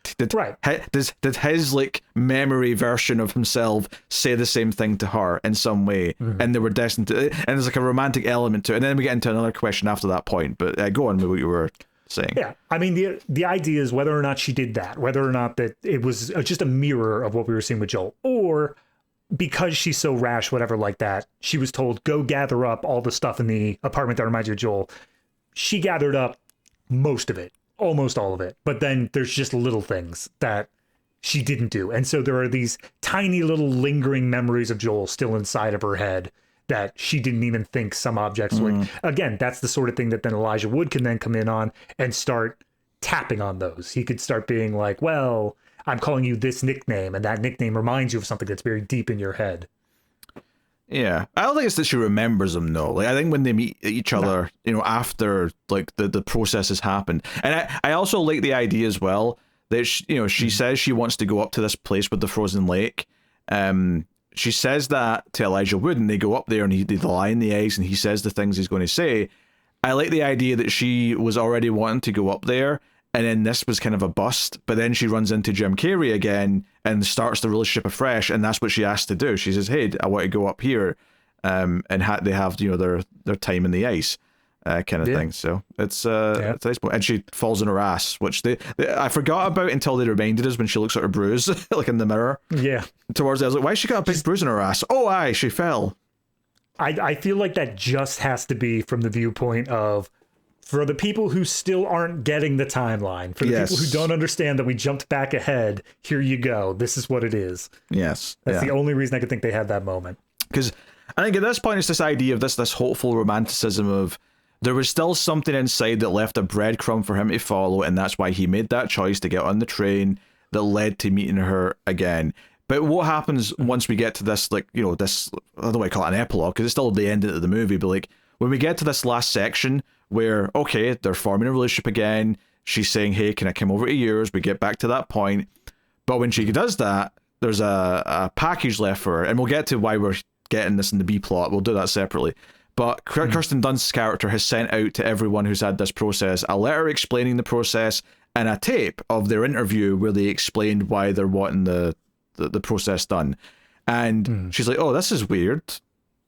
his like memory version of himself say the same thing to her in some way? And they were destined to, and there's like a romantic element to it. And then we get into another question after that point, but go on with what you were saying. Yeah, I mean, the idea is whether or not she did that, whether or not that it was just a mirror of what we were seeing with Joel, or because she's so rash, whatever like that, she was told, go gather up all the stuff in the apartment that reminds you of Joel. She gathered up most of it. Almost all of it, but then there's just little things that she didn't do, and so there are these tiny little lingering memories of Joel still inside of her head that she didn't even think some objects would. Again, that's the sort of thing that then Elijah Wood can then come in on and start tapping on those. He could start being like, well, I'm calling you this nickname, and that nickname reminds you of something that's very deep in your head. Yeah, I don't think it's that she remembers them though. Like, I think when they meet each other, after like the process has happened, and I also like the idea as well that she says she wants to go up to this place with the frozen lake. She says that to Elijah Wood, and they go up there and they lie in the ice, and he says the things he's going to say. I like the idea that she was already wanting to go up there, and then this was kind of a bust, but then she runs into Jim Carrey again and starts the relationship afresh, and that's what she asked to do. She says, hey, I want to go up here, and they have their time in the ice, kind of thing. So it's a nice point. And she falls on her ass, which I forgot about until they reminded us when she looks at her bruise, like in the mirror. Yeah. Towards it, I was like, why has she got a big bruise on her ass? Oh, aye, she fell. I feel like that just has to be from the viewpoint of, for the people who still aren't getting the timeline, for the people who don't understand that we jumped back ahead, here you go. This is what it is. Yes. That's the only reason I could think they had that moment. Because I think at this point, it's this idea of this hopeful romanticism of there was still something inside that left a breadcrumb for him to follow, and that's why he made that choice to get on the train that led to meeting her again. But what happens once we get to this, like, you know, this, I don't know why I call it an epilogue, because it's still the end of the movie, but like, when we get to this last section where, okay, they're forming a relationship again, she's saying, hey, can I come over to yours? We get back to that point. But when she does that, there's a package left for her, and we'll get to why we're getting this in the B plot. We'll do that separately. But Kirsten Dunst's character has sent out to everyone who's had this process a letter explaining the process and a tape of their interview where they explained why they're wanting the process done. And she's like, oh, this is weird.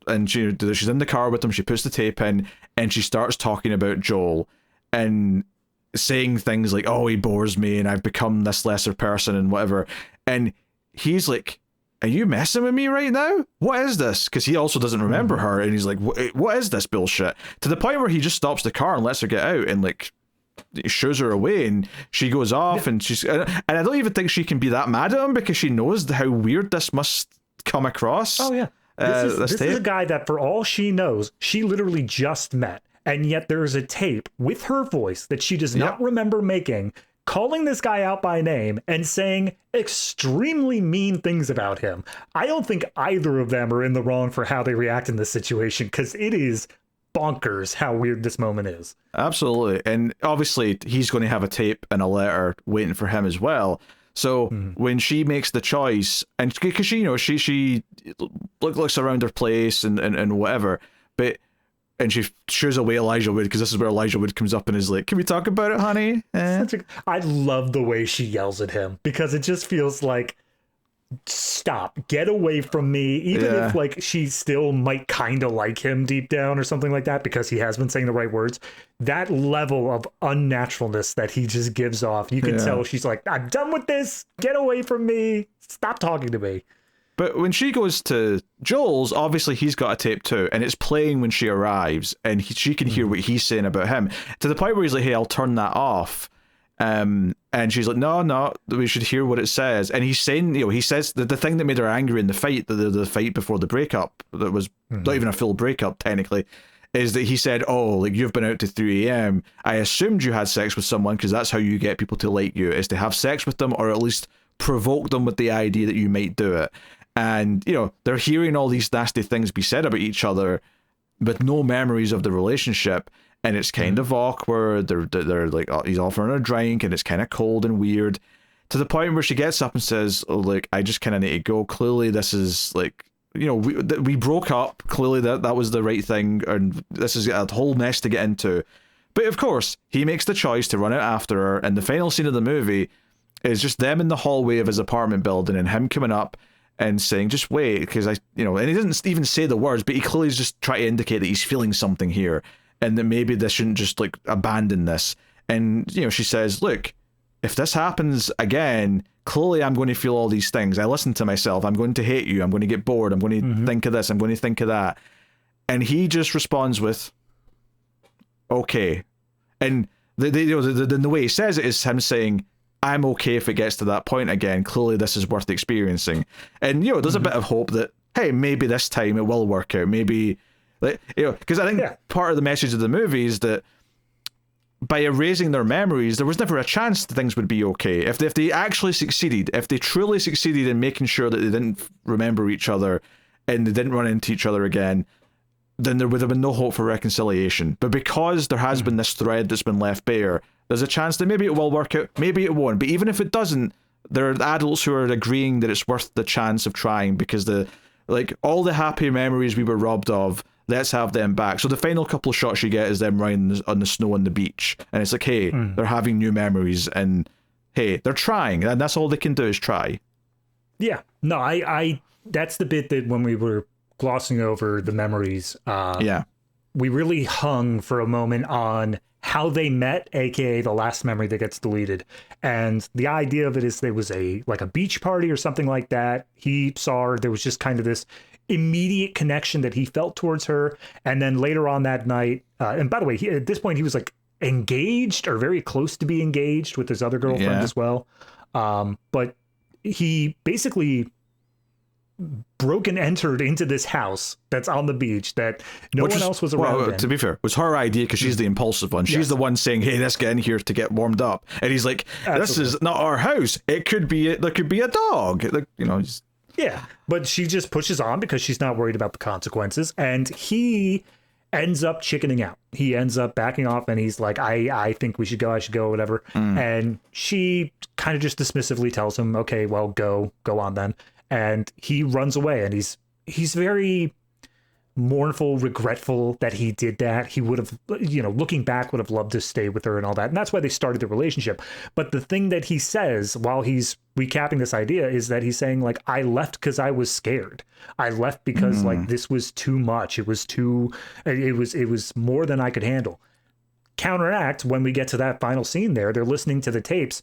And she's in the car with them, she puts the tape in, and she starts talking about Joel and saying things like, oh, he bores me and I've become this lesser person and whatever. And he's like, are you messing with me right now? What is this? Because he also doesn't remember her, and he's like, what is this bullshit? To the point where he just stops the car and lets her get out and like shoos her away, and she goes off, and I don't even think she can be that mad at him because she knows how weird this must come across. Oh yeah. This is a guy that, for all she knows, she literally just met, and yet there is a tape with her voice that she does not remember making, calling this guy out by name and saying extremely mean things about him. I don't think either of them are in the wrong for how they react in this situation, because it is bonkers how weird this moment is. Absolutely. And obviously he's going to have a tape and a letter waiting for him as well. So when she makes the choice, and because she looks around her place and whatever, but and she shoos away Elijah Wood, because this is where Elijah Wood comes up and is like, can we talk about it, honey? I love the way she yells at him, because it just feels like, stop, get away from me. Even if like she still might kind of like him deep down or something like that, because he has been saying the right words, that level of unnaturalness that he just gives off, you can tell she's like, I'm done with this, get away from me, stop talking to me. But when she goes to Joel's, obviously he's got a tape too, and it's playing when she arrives, and she can hear what he's saying about him, to the point where he's like, hey, I'll turn that off. And she's like, no, we should hear what it says. And he's saying, he says the thing that made her angry in the fight, the fight before the breakup, that was not even a full breakup technically, is that he said, oh, like, you've been out to 3 a.m. I assumed you had sex with someone, because that's how you get people to like you, is to have sex with them, or at least provoke them with the idea that you might do it. And, they're hearing all these nasty things be said about each other, with no memories of the relationship. And it's kind of awkward. They're like, oh, he's offering her a drink, and it's kind of cold and weird, to the point where she gets up and says, oh, like, I just kind of need to go. Clearly this is like, we broke up. Clearly that was the right thing, and this is a whole mess to get into. But of course, he makes the choice to run out after her, and the final scene of the movie is just them in the hallway of his apartment building, and him coming up and saying, just wait, because and he doesn't even say the words, but he clearly is just trying to indicate that he's feeling something here, and that maybe they shouldn't just like abandon this. And she says, look, if this happens again, clearly I'm going to feel all these things. I listen to myself. I'm going to hate you. I'm going to get bored. I'm going to think of this. I'm going to think of that. And he just responds with, okay. And the way he says it is him saying, I'm okay if it gets to that point again. Clearly this is worth experiencing. And there's a bit of hope that, hey, maybe this time it will work out. Maybe, because I think part of the message of the movie is that by erasing their memories, there was never a chance that things would be okay. If they actually succeeded, if they truly succeeded in making sure that they didn't remember each other and they didn't run into each other again, then there would have been no hope for reconciliation. But because there has been this thread that's been left bare, there's a chance that maybe it will work out, maybe it won't. But even if it doesn't, there are adults who are agreeing that it's worth the chance of trying, because all the happy memories we were robbed of, let's have them back. So the final couple of shots you get is them running on the snow on the beach, and it's like, hey, they're having new memories, and hey, they're trying, and that's all they can do is try. Yeah, no, I that's the bit that when we were glossing over the memories, we really hung for a moment on how they met, aka the last memory that gets deleted. And the idea of it is there was a beach party or something like that. He saw her, there was just kind of this immediate connection that he felt towards her. And then later on that night, and by the way, at this point he was like engaged or very close to be engaged with his other girlfriend as well. But he basically broken entered into this house that's on the beach that no one else was around. Well, to be fair, it was her idea because she's the impulsive one. She's the one saying, "Hey, let's get in here to get warmed up," and he's like, "This is not our house. It could be. There could be a dog." Like, you know. Yeah, but she just pushes on because she's not worried about the consequences, and he ends up chickening out. He ends up backing off, and he's like, I think we should go, whatever. And she kind of just dismissively tells him, okay, well, go on then. And he runs away, and he's very mournful, regretful that he did that. He would have, looking back, would have loved to stay with her and all that. And that's why they started the relationship. But the thing that he says while he's recapping this idea is that he's saying, like, I left because I was scared. I left because like this was too much. It was more than I could handle. Counteract, when we get to that final scene there, they're listening to the tapes.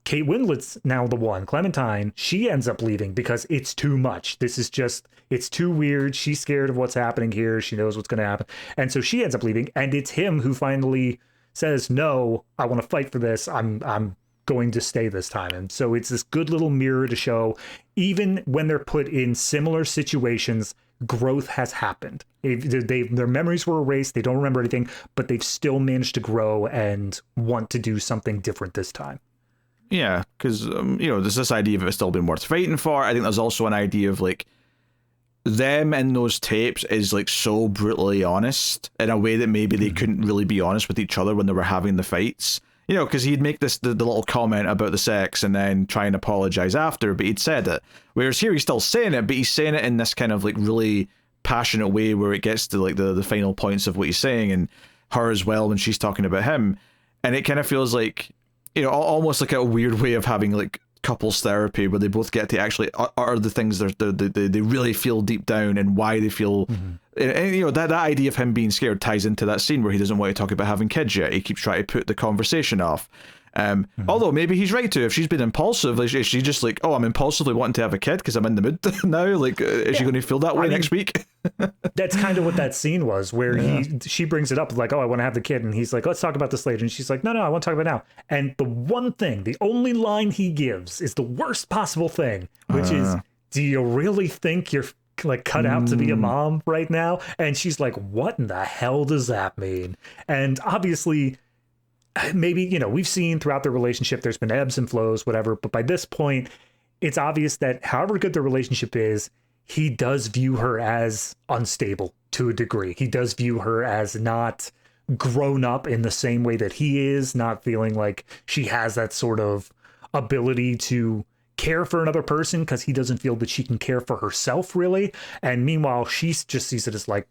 Kate Winslet's now the one. Clementine, she ends up leaving because it's too much. It's too weird. She's scared of what's happening here. She knows what's going to happen. And so she ends up leaving. And it's him who finally says, no, I want to fight for this. I'm going to stay this time. And so it's this good little mirror to show, even when they're put in similar situations, growth has happened. Their memories were erased. They don't remember anything, but they've still managed to grow and want to do something different this time. Yeah, because, there's this idea of it still being worth fighting for. I think there's also an idea of, like, them in those tapes is, like, so brutally honest in a way that maybe they couldn't really be honest with each other when they were having the fights. Because he'd make the little comment about the sex and then try and apologize after, but he'd said it. Whereas here he's still saying it, but he's saying it in this kind of, like, really passionate way where it gets to, like, the final points of what he's saying, and her as well when she's talking about him. And it kind of feels like, almost like a weird way of having, like, couples therapy where they both get to actually utter the things they really feel deep down and why they feel. And that idea of him being scared ties into that scene where he doesn't want to talk about having kids yet. He keeps trying to put the conversation off. Although maybe he's right too. If she's been impulsive, is she just like, oh, I'm impulsively wanting to have a kid because I'm in the mood now? Like, is she going to feel that way next week? That's kind of what that scene was, where she brings it up like, oh, I want to have the kid, and he's like, let's talk about this later, and she's like, no, I want to talk about it now. And the only line he gives is the worst possible thing, which is, do you really think you're like cut out to be a mom right now? And she's like, what in the hell does that mean? And obviously, maybe, we've seen throughout the relationship, there's been ebbs and flows, whatever. But by this point, it's obvious that however good the relationship is, he does view her as unstable to a degree. He does view her as not grown up in the same way that he is, not feeling like she has that sort of ability to care for another person because he doesn't feel that she can care for herself, really. And meanwhile, she just sees it as like,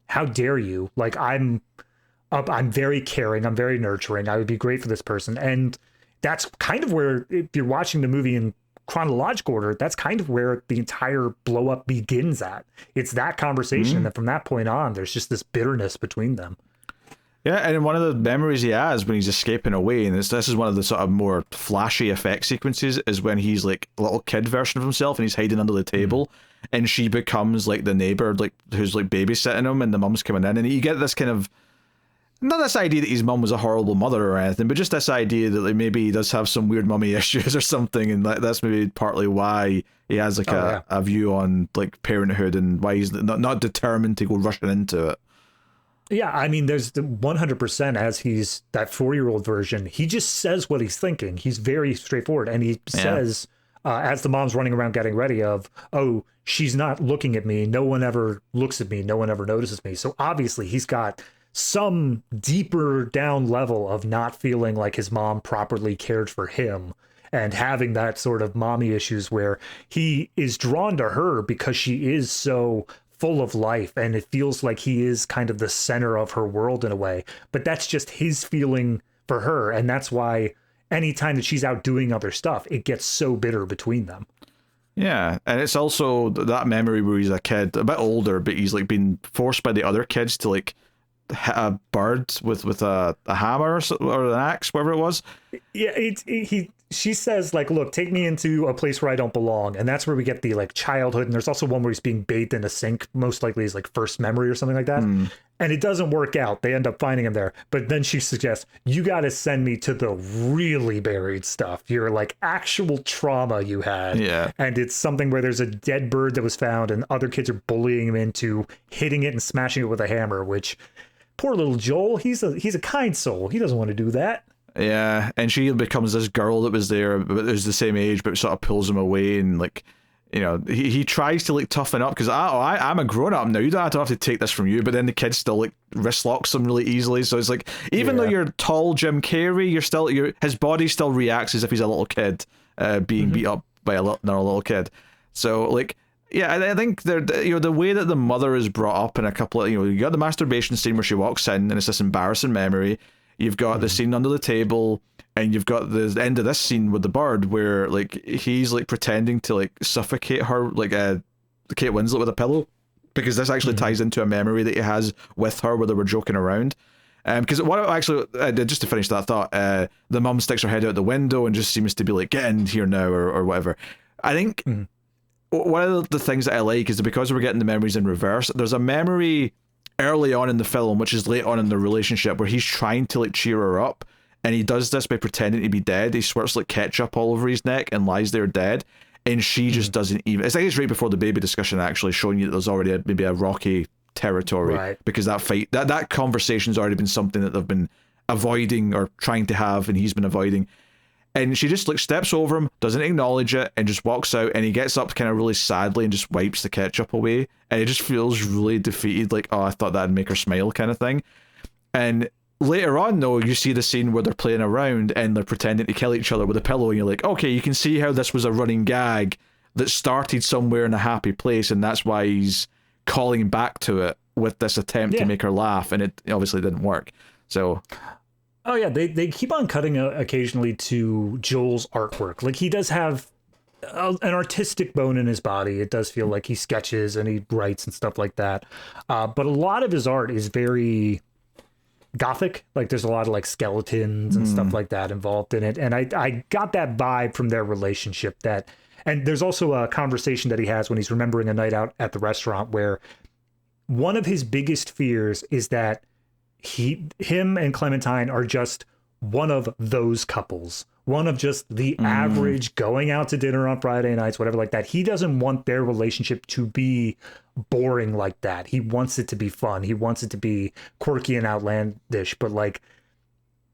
how dare you? Like, I'm very caring. I'm very nurturing. I would be great for this person. And that's kind of where, if you're watching the movie in chronological order, that's kind of where the entire blow up begins at. It's that conversation. And then from that point on, there's just this bitterness between them. Yeah, and one of the memories he has when he's escaping away, and this is one of the sort of more flashy effect sequences, is when he's like a little kid version of himself and he's hiding under the table, and she becomes like the neighbor, like who's like babysitting him, and the mum's coming in, and you get this kind of, not this idea that his mum was a horrible mother or anything, but just this idea that like maybe he does have some weird mummy issues or something, and that's maybe partly why he has like a view on like parenthood and why he's not determined to go rushing into it. Yeah, I mean, there's the 100% as he's that 4-year-old version. He just says what he's thinking. He's very straightforward. And he says, as the mom's running around getting ready of, oh, she's not looking at me. No one ever looks at me. No one ever notices me. So obviously he's got some deeper down level of not feeling like his mom properly cared for him and having that sort of mommy issues where he is drawn to her because she is so full of life, and it feels like he is kind of the center of her world in a way. But that's just his feeling for her, and that's why anytime that she's out doing other stuff, it gets so bitter between them. Yeah, and it's also that memory where he's a kid, a bit older, but he's like being forced by the other kids to like hit a bird with a hammer or an axe, whatever it was. Yeah, she says, like, look, take me into a place where I don't belong. And that's where we get the like childhood. And there's also one where he's being bathed in a sink, most likely his like first memory or something like that. And it doesn't work out. They end up finding him there. But then she suggests, you got to send me to the really buried stuff. Your like actual trauma you had. Yeah. And it's something where there's a dead bird that was found and other kids are bullying him into hitting it and smashing it with a hammer, which poor little Joel, he's a kind soul. He doesn't want to do that. Yeah, and she becomes this girl that was there, but is the same age, but sort of pulls him away, and like, you know, he tries to like toughen up because I'm a grown up now. You don't have to take this from you, but then the kid still like wrist locks him really easily. So it's like, even though you're tall Jim Carrey, his body still reacts as if he's a little kid being beat up by another little kid. So like, yeah, I think the way that the mother is brought up in a couple of, you got the masturbation scene where she walks in and it's this embarrassing memory. You've got the scene under the table, and you've got the end of this scene with the bird where like he's like pretending to like suffocate her, like Kate Winslet with a pillow, because this actually ties into a memory that he has with her where they were joking around. Because just to finish that thought, the mum sticks her head out the window and just seems to be like, get in here now or whatever. I think one of the things that I like is that because we're getting the memories in reverse, there's a memory early on in the film, which is late on in the relationship, where he's trying to like cheer her up, and he does this by pretending to be dead. He squirts like ketchup all over his neck and lies there dead, and she just doesn't even. It's like it's right before the baby discussion, actually showing you that there's already maybe a rocky territory, right? Because that conversation's already been something that they've been avoiding or trying to have, and he's been avoiding. And she just like steps over him, doesn't acknowledge it, and just walks out, and he gets up kind of really sadly and just wipes the ketchup away, and he just feels really defeated, like, oh, I thought that'd make her smile kind of thing. And later on, though, you see the scene where they're playing around and they're pretending to kill each other with a pillow, and you're like, okay, you can see how this was a running gag that started somewhere in a happy place, and that's why he's calling back to it with this attempt to make her laugh, and it obviously didn't work. So... Oh yeah, they keep on cutting occasionally to Joel's artwork. Like he does have an artistic bone in his body. It does feel like he sketches and he writes and stuff like that. But a lot of his art is very gothic. Like there's a lot of like skeletons and stuff like that involved in it. And I got that vibe from their relationship. And there's also a conversation that he has when he's remembering a night out at the restaurant where one of his biggest fears is that him and Clementine are just one of those couples, one of just the average going out to dinner on Friday nights, whatever like that. He doesn't want their relationship to be boring like that. He wants it to be fun. He wants it to be quirky and outlandish, but like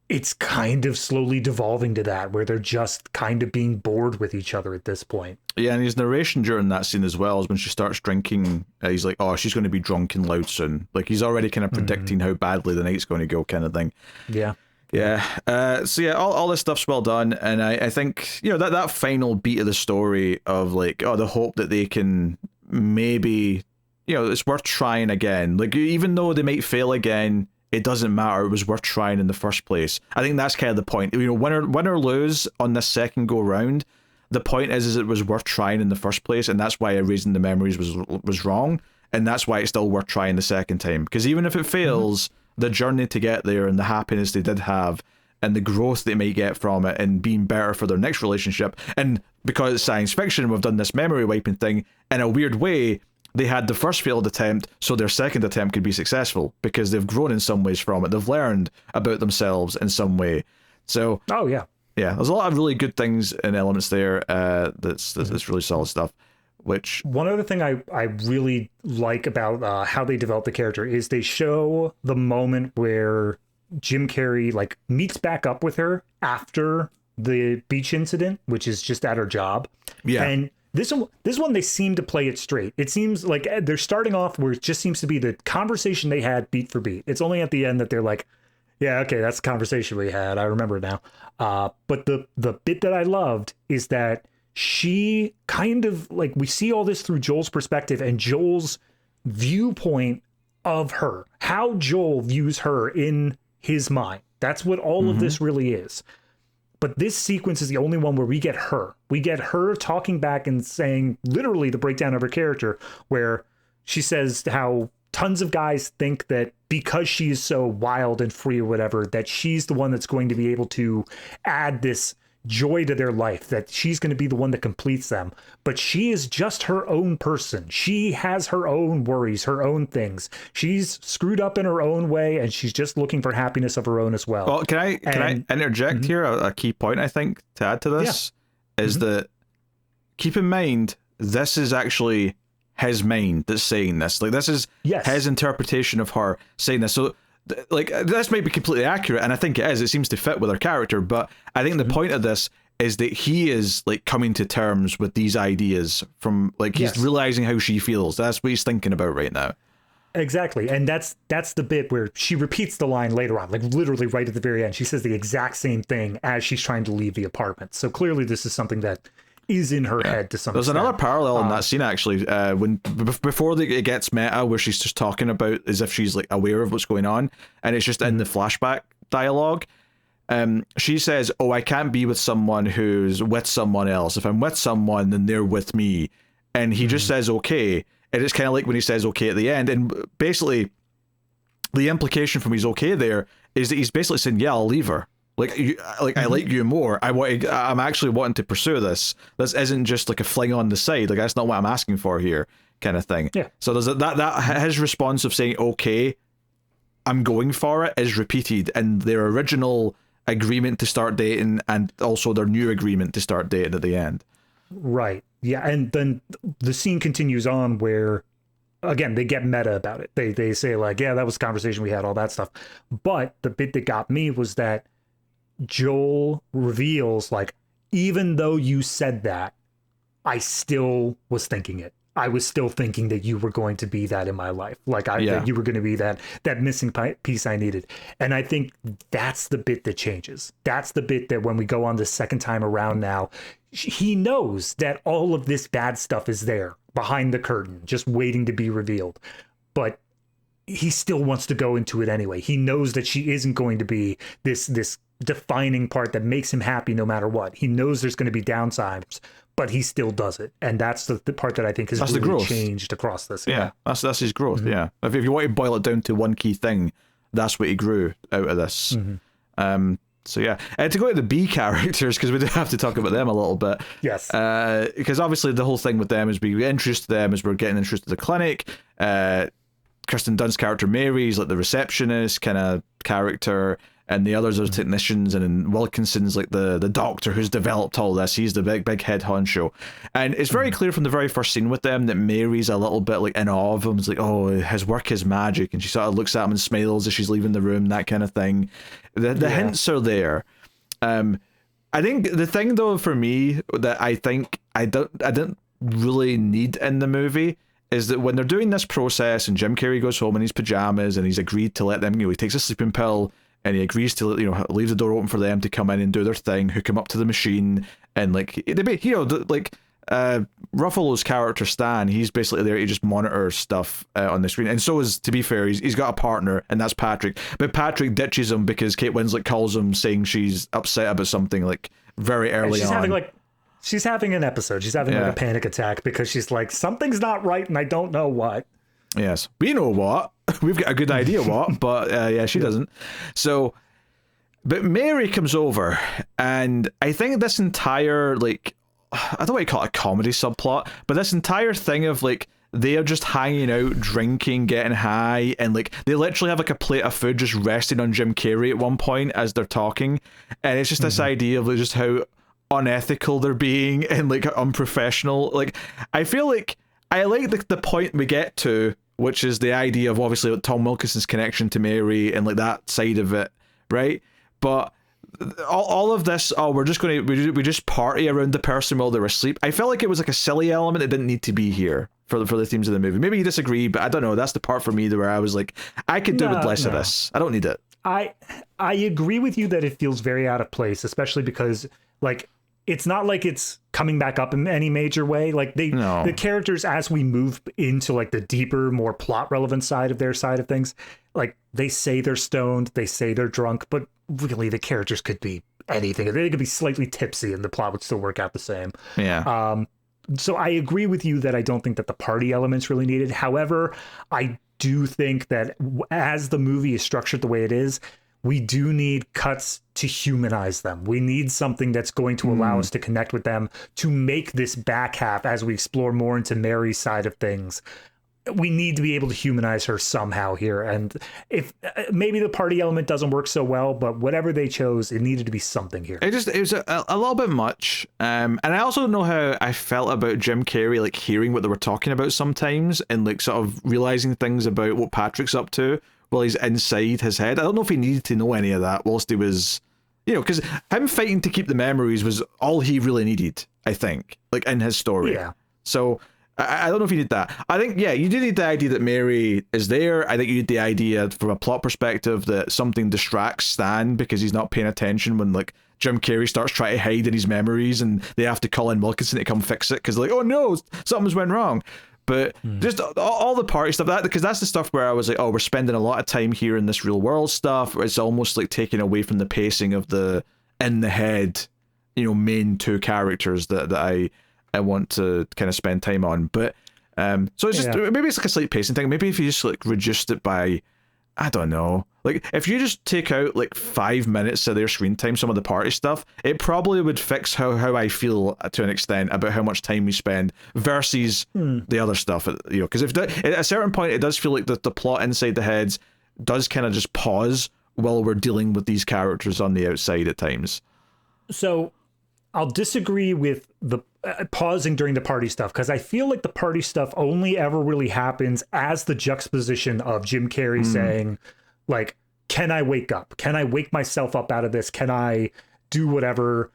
it's kind of slowly devolving to that where they're just kind of being bored with each other at this point. Yeah, and his narration during that scene as well is when she starts drinking, he's like, oh, she's going to be drunk and loud soon. Like, he's already kind of predicting how badly the night's going to go kind of thing. Yeah. Yeah. So yeah, all this stuff's well done, and I think, that final beat of the story of like, oh, the hope that they can maybe, it's worth trying again. Like, even though they might fail again, it doesn't matter. It was worth trying in the first place. I think that's kind of the point. Win or lose on this second go round, the point is it was worth trying in the first place, and that's why erasing the memories was wrong, and that's why it's still worth trying the second time. Because even if it fails, the journey to get there and the happiness they did have and the growth they might get from it and being better for their next relationship, and because it's science fiction, we've done this memory wiping thing in a weird way. They had the first failed attempt, so their second attempt could be successful because they've grown in some ways from it. They've learned about themselves in some way. So, there's a lot of really good things and elements there. That's really solid stuff. Which one other thing I really like about how they develop the character is they show the moment where Jim Carrey like meets back up with her after the beach incident, which is just at her job. Yeah, and This one, they seem to play it straight. It seems like they're starting off where it just seems to be the conversation they had beat for beat. It's only at the end that they're like, yeah, okay, that's the conversation we had. I remember now. But the bit that I loved is that she kind of like, we see all this through Joel's perspective and Joel's viewpoint of her, how Joel views her in his mind. That's what all of this really is. But this sequence is the only one where we get her. We get her talking back and saying literally the breakdown of her character, where she says how tons of guys think that because she's so wild and free or whatever, that she's the one that's going to be able to add this joy to their life, that she's going to be the one that completes them. But she is just her own person. She has her own worries, her own things. She's screwed up in her own way, and she's just looking for happiness of her own as well. Well, can I interject here? A key point, I think, to add to this is that keep in mind, this is actually his mind that's saying this. Like, this is his interpretation of her saying this. So, like, this might be completely accurate, and I think it is. It seems to fit with her character, but I think the point of this is that he is, like, coming to terms with these ideas from, like, he's realizing how she feels. That's what he's thinking about right now. Exactly. And that's the bit where she repeats the line later on, like literally right at the very end. She says the exact same thing as she's trying to leave the apartment. So clearly this is something that is in her head to some extent. There's another parallel in that scene, actually, when before it gets meta, where she's just talking about as if she's, like, aware of what's going on, and it's just in the flashback dialogue. She says, "Oh, I can't be with someone who's with someone else. If I'm with someone, then they're with me." And he just says, "Okay." And it's kind of like when he says "okay" at the end, and basically the implication from he's okay there is that he's basically saying, "Yeah, I'll leave her. Like, I like you more. I'm actually wanting to pursue this. This isn't just like a fling on the side. Like, that's not what I'm asking for here," kind of thing. Yeah. So there's that his response of saying "okay, I'm going for it" is repeated in their original agreement to start dating, and also their new agreement to start dating at the end. Right. Yeah. And then the scene continues on where, again, they get meta about it. They say, like, yeah, that was the conversation we had, all that stuff. But the bit that got me was that Joel reveals, like, even though you said that, I still was thinking it. I was still thinking that you were going to be that in my life. Like, that you were going to be that missing piece I needed. And I think that's the bit that changes. That's the bit that when we go on the second time around now, he knows that all of this bad stuff is there behind the curtain, just waiting to be revealed. But he still wants to go into it anyway. He knows that she isn't going to be this defining part that makes him happy no matter what. He knows there's going to be downsides, but he still does it. And that's the part that I think has really changed across this. Yeah, that's his growth. Yeah. If you want to boil it down to one key thing, that's what he grew out of this. So yeah, to go to the B characters, because we do have to talk about them a little bit. Yes. Because obviously the whole thing with them is we get introduced to them as we're getting introduced to the clinic. Kirsten Dunst's character Mary's like the receptionist kind of character, and the others are technicians, and then Wilkinson's like the doctor who's developed all this. He's the big head honcho, and it's very clear from the very first scene with them that Mary's a little bit like in awe of him. It's like, oh, his work is magic, and she sort of looks at him and smiles as she's leaving the room, that kind of thing. The hints are there. I think the thing though for me that I think I didn't really need in the movie is that when they're doing this process and Jim Carrey goes home in his pajamas and he's agreed to let them, he takes a sleeping pill and he agrees to, leave the door open for them to come in and do their thing, hook him up to the machine, and like, Ruffalo's character Stan, he's basically there to just monitor stuff on the screen, and so is, to be fair, he's got a partner, and that's Patrick, but Patrick ditches him because Kate Winslet calls him saying she's upset about something like very early on. She's having an episode. She's having like a panic attack because she's like, something's not right and I don't know what. Yes, we know what. We've got a good idea what, but she doesn't. So, but Mary comes over, and I think this entire, like, I don't want to call it a comedy subplot, but this entire thing of like, they are just hanging out, drinking, getting high, and like they literally have like a plate of food just resting on Jim Carrey at one point as they're talking, and it's just this idea of like, just how unethical they're being and like unprofessional. Like, I feel like I like the point we get to, which is the idea of obviously like, Tom Wilkinson's connection to Mary and like that side of it, right? But all of this, we're just going to we just party around the person while they're asleep. I felt like it was like a silly element that didn't need to be here for the themes of the movie. Maybe you disagree, but I don't know. That's the part for me where I was like, I could do with less of this. I don't need it. I agree with you that it feels very out of place, especially because like it's not like it's coming back up in any major way. Like the characters, as we move into like the deeper, more plot relevant side of things, like they say they're stoned, they say they're drunk, but really the characters could be anything. They could be slightly tipsy and the plot would still work out the same. Yeah. So I agree with you that I don't think that the party element's really needed. However, I do think that as the movie is structured the way it is, we do need cuts to humanize them. We need something that's going to allow us to connect with them, to make this back half, as we explore more into Mary's side of things. We need to be able to humanize her somehow here. And if maybe the party element doesn't work so well, but whatever they chose, it needed to be something here. It was a little bit much. And I also don't know how I felt about Jim Carrey, like hearing what they were talking about sometimes and like sort of realizing things about what Patrick's up to while he's inside his head. I don't know if he needed to know any of that whilst he was, because him fighting to keep the memories was all he really needed, I think, like in his story. Yeah. So I don't know if you need that. I think, yeah, you do need the idea that Mary is there. I think you need the idea from a plot perspective that something distracts Stan because he's not paying attention when, like, Jim Carrey starts trying to hide in his memories and they have to call in Wilkinson to come fix it because, like, oh no, something's went wrong. But just all the party stuff, because that's the stuff where I was like, oh, we're spending a lot of time here in this real world stuff. It's almost like taking away from the pacing of the in the head, main two characters that I want to kind of spend time on. But so it's just maybe it's like a slight pacing thing. Maybe if you just like reduced it by, I don't know, like if you just take out like 5 minutes of their screen time, some of the party stuff, it probably would fix how I feel to an extent about how much time we spend versus the other stuff. Because if at a certain point it does feel like the plot inside the heads does kind of just pause while we're dealing with these characters on the outside at times. So I'll disagree with the pausing during the party stuff, because I feel like the party stuff only ever really happens as the juxtaposition of Jim Carrey saying, like, can I wake up? Can I wake myself up out of this? Can I do whatever?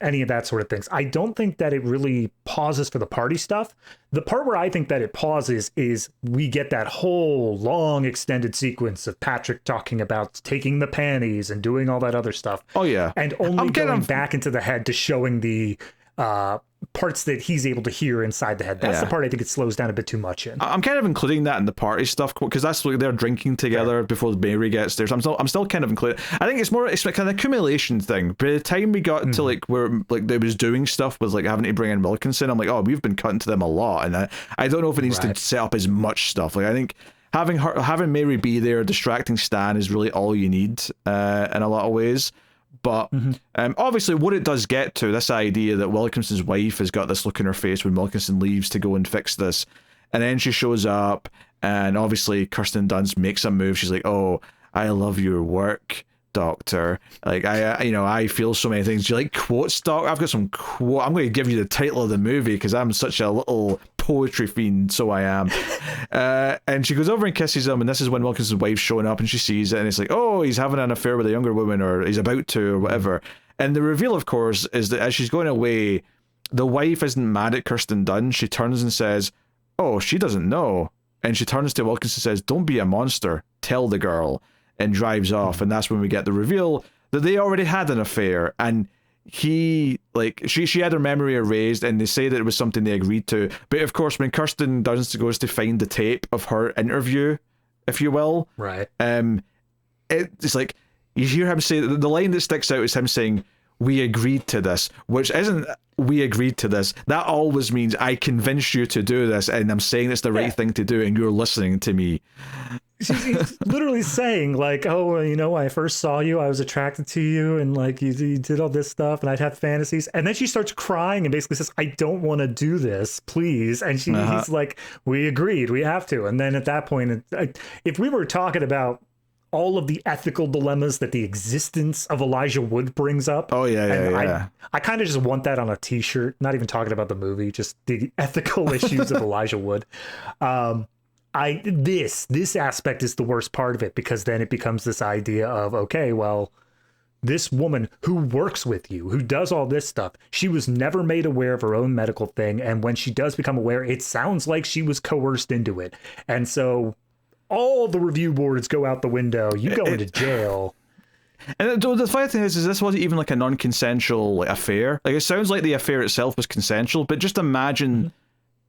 Any of that sort of things. I don't think that it really pauses for the party stuff. The part where I think that it pauses is we get that whole long extended sequence of Patrick talking about taking the panties and doing all that other stuff. Oh, yeah. And only going back into the head to showing the parts that he's able to hear inside the head. That's the part I think it slows down a bit too much in. I'm kind of including that in the party stuff because that's like they're drinking together before Mary gets there. So I'm still kind of including. I think it's like kind of accumulation thing. By the time we got to like where like they was doing stuff with like having to bring in Wilkinson, I'm like, oh, we've been cutting to them a lot, and I don't know if it needs to set up as much stuff. Like I think having Mary be there distracting Stan is really all you need in a lot of ways. But obviously what it does get to, this idea that Wilkinson's wife has got this look in her face when Wilkinson leaves to go and fix this. And then she shows up and obviously Kirsten Dunst makes a move. She's like, oh, I love your work, doctor. Like, I feel so many things. Do you like quotes, doc? I've got some quote. I'm going to give you the title of the movie because I'm such a little poetry fiend, so I am. And she goes over and kisses him, and this is when Wilkinson's wife's showing up, and she sees it, and it's like, oh, he's having an affair with a younger woman, or he's about to, or whatever. And the reveal, of course, is that as she's going away, the wife isn't mad at Kirsten Dunst. She turns and says, oh, she doesn't know. And she turns to Wilkinson and says, don't be a monster, tell the girl, and drives off. And that's when we get the reveal that they already had an affair, and she had her memory erased, and they say that it was something they agreed to. But of course, when Kirsten Dunst goes to find the tape of her interview, if you will, it's like you hear him say, the line that sticks out is him saying, we agreed to this, which isn't we agreed to this. That always means I convinced you to do this, and I'm saying it's the right thing to do, and you're listening to me. He's literally saying, like, oh, when I first saw you, I was attracted to you, and like you did all this stuff, and I'd have fantasies. And then she starts crying and basically says, I don't want to do this, please. And he's like, we agreed, we have to. And then at that point, if we were talking about all of the ethical dilemmas that the existence of Elijah Wood brings up. Oh, yeah. I kind of just want that on a t-shirt, not even talking about the movie, just the ethical issues of Elijah Wood. This aspect is the worst part of it, because then it becomes this idea of, okay, well, this woman who works with you, who does all this stuff, she was never made aware of her own medical thing. And when she does become aware, it sounds like she was coerced into it. And so all the review boards go out the window. You go into jail. And the funny thing is this wasn't even like a non-consensual affair. Like, it sounds like the affair itself was consensual, but just imagine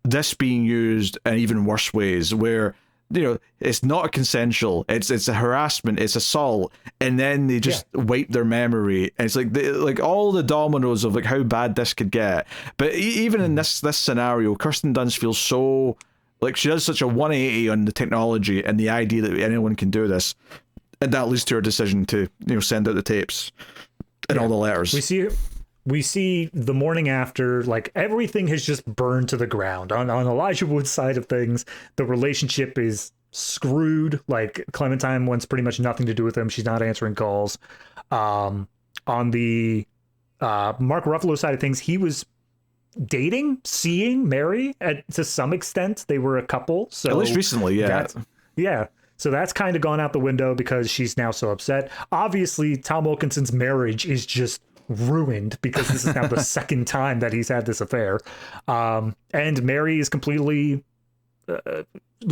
this being used in even worse ways, where it's not a consensual, it's a harassment, it's assault, and then they just wipe their memory, and it's like all the dominoes of like how bad this could get. But even in this scenario, Kirsten Dunst feels so like she does such a 180 on the technology and the idea that anyone can do this. And that leads to her decision to, send out the tapes and all the letters. We see the morning after, like, everything has just burned to the ground. On Elijah Wood's side of things, the relationship is screwed. Like, Clementine wants pretty much nothing to do with him. She's not answering calls. On the Mark Ruffalo side of things, he was seeing Mary to some extent. They were a couple. So at least recently, yeah. Yeah. So that's kind of gone out the window because she's now so upset. Obviously, Tom Wilkinson's marriage is just ruined because this is now the second time that he's had this affair. And Mary is completely...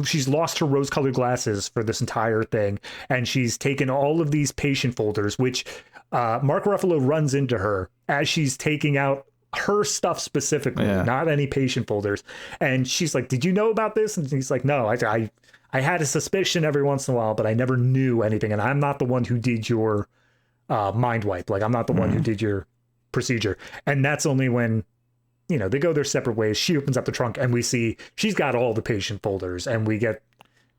she's lost her rose-colored glasses for this entire thing, and she's taken all of these patient folders, which Mark Ruffalo runs into her as she's taking out her stuff specifically, not any patient folders. And she's like, "Did you know about this?" And he's like, "No, I had a suspicion every once in a while, but I never knew anything. And I'm not the one who did your mind wipe. Like, I'm not the one who did your procedure." And that's only when, they go their separate ways. She opens up the trunk and we see she's got all the patient folders, and we get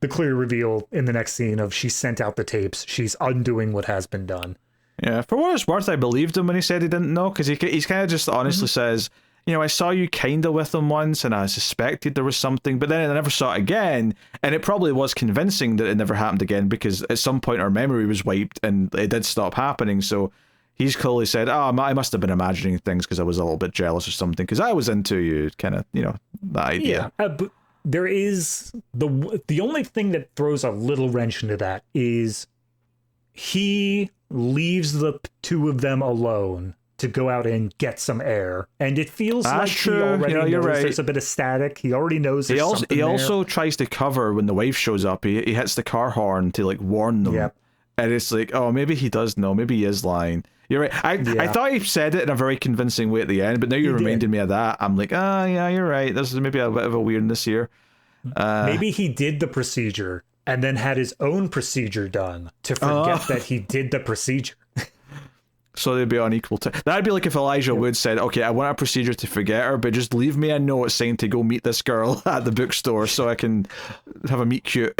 the clear reveal in the next scene of she sent out the tapes. She's undoing what has been done. Yeah, for what it's worth, I believed him when he said he didn't know, because he's kind of just honestly says, I saw you kind of with him once, and I suspected there was something, but then I never saw it again, and it probably was convincing that it never happened again, because at some point our memory was wiped, and it did stop happening, so he's clearly said, I must have been imagining things because I was a little bit jealous or something, because I was into you, kind of, that idea. Yeah, but there is, the only thing that throws a little wrench into that is he leaves the two of them alone to go out and get some air, and it feels like he already knows there's a bit of static. He already knows there's something there. He also tries to cover when the wife shows up. He hits the car horn to like warn them. Yep. And it's like, oh, maybe he does know. Maybe he is lying. You're right. I thought he said it in a very convincing way at the end, but now you're reminding me of that. I'm like, yeah, you're right. This is maybe a bit of a weirdness here. Maybe he did the procedure and then had his own procedure done to forget that he did the procedure. So they'd be on equal time. That'd be like if Elijah Wood said, okay, I want a procedure to forget her, but just leave me a note saying to go meet this girl at the bookstore so I can have a meet cute.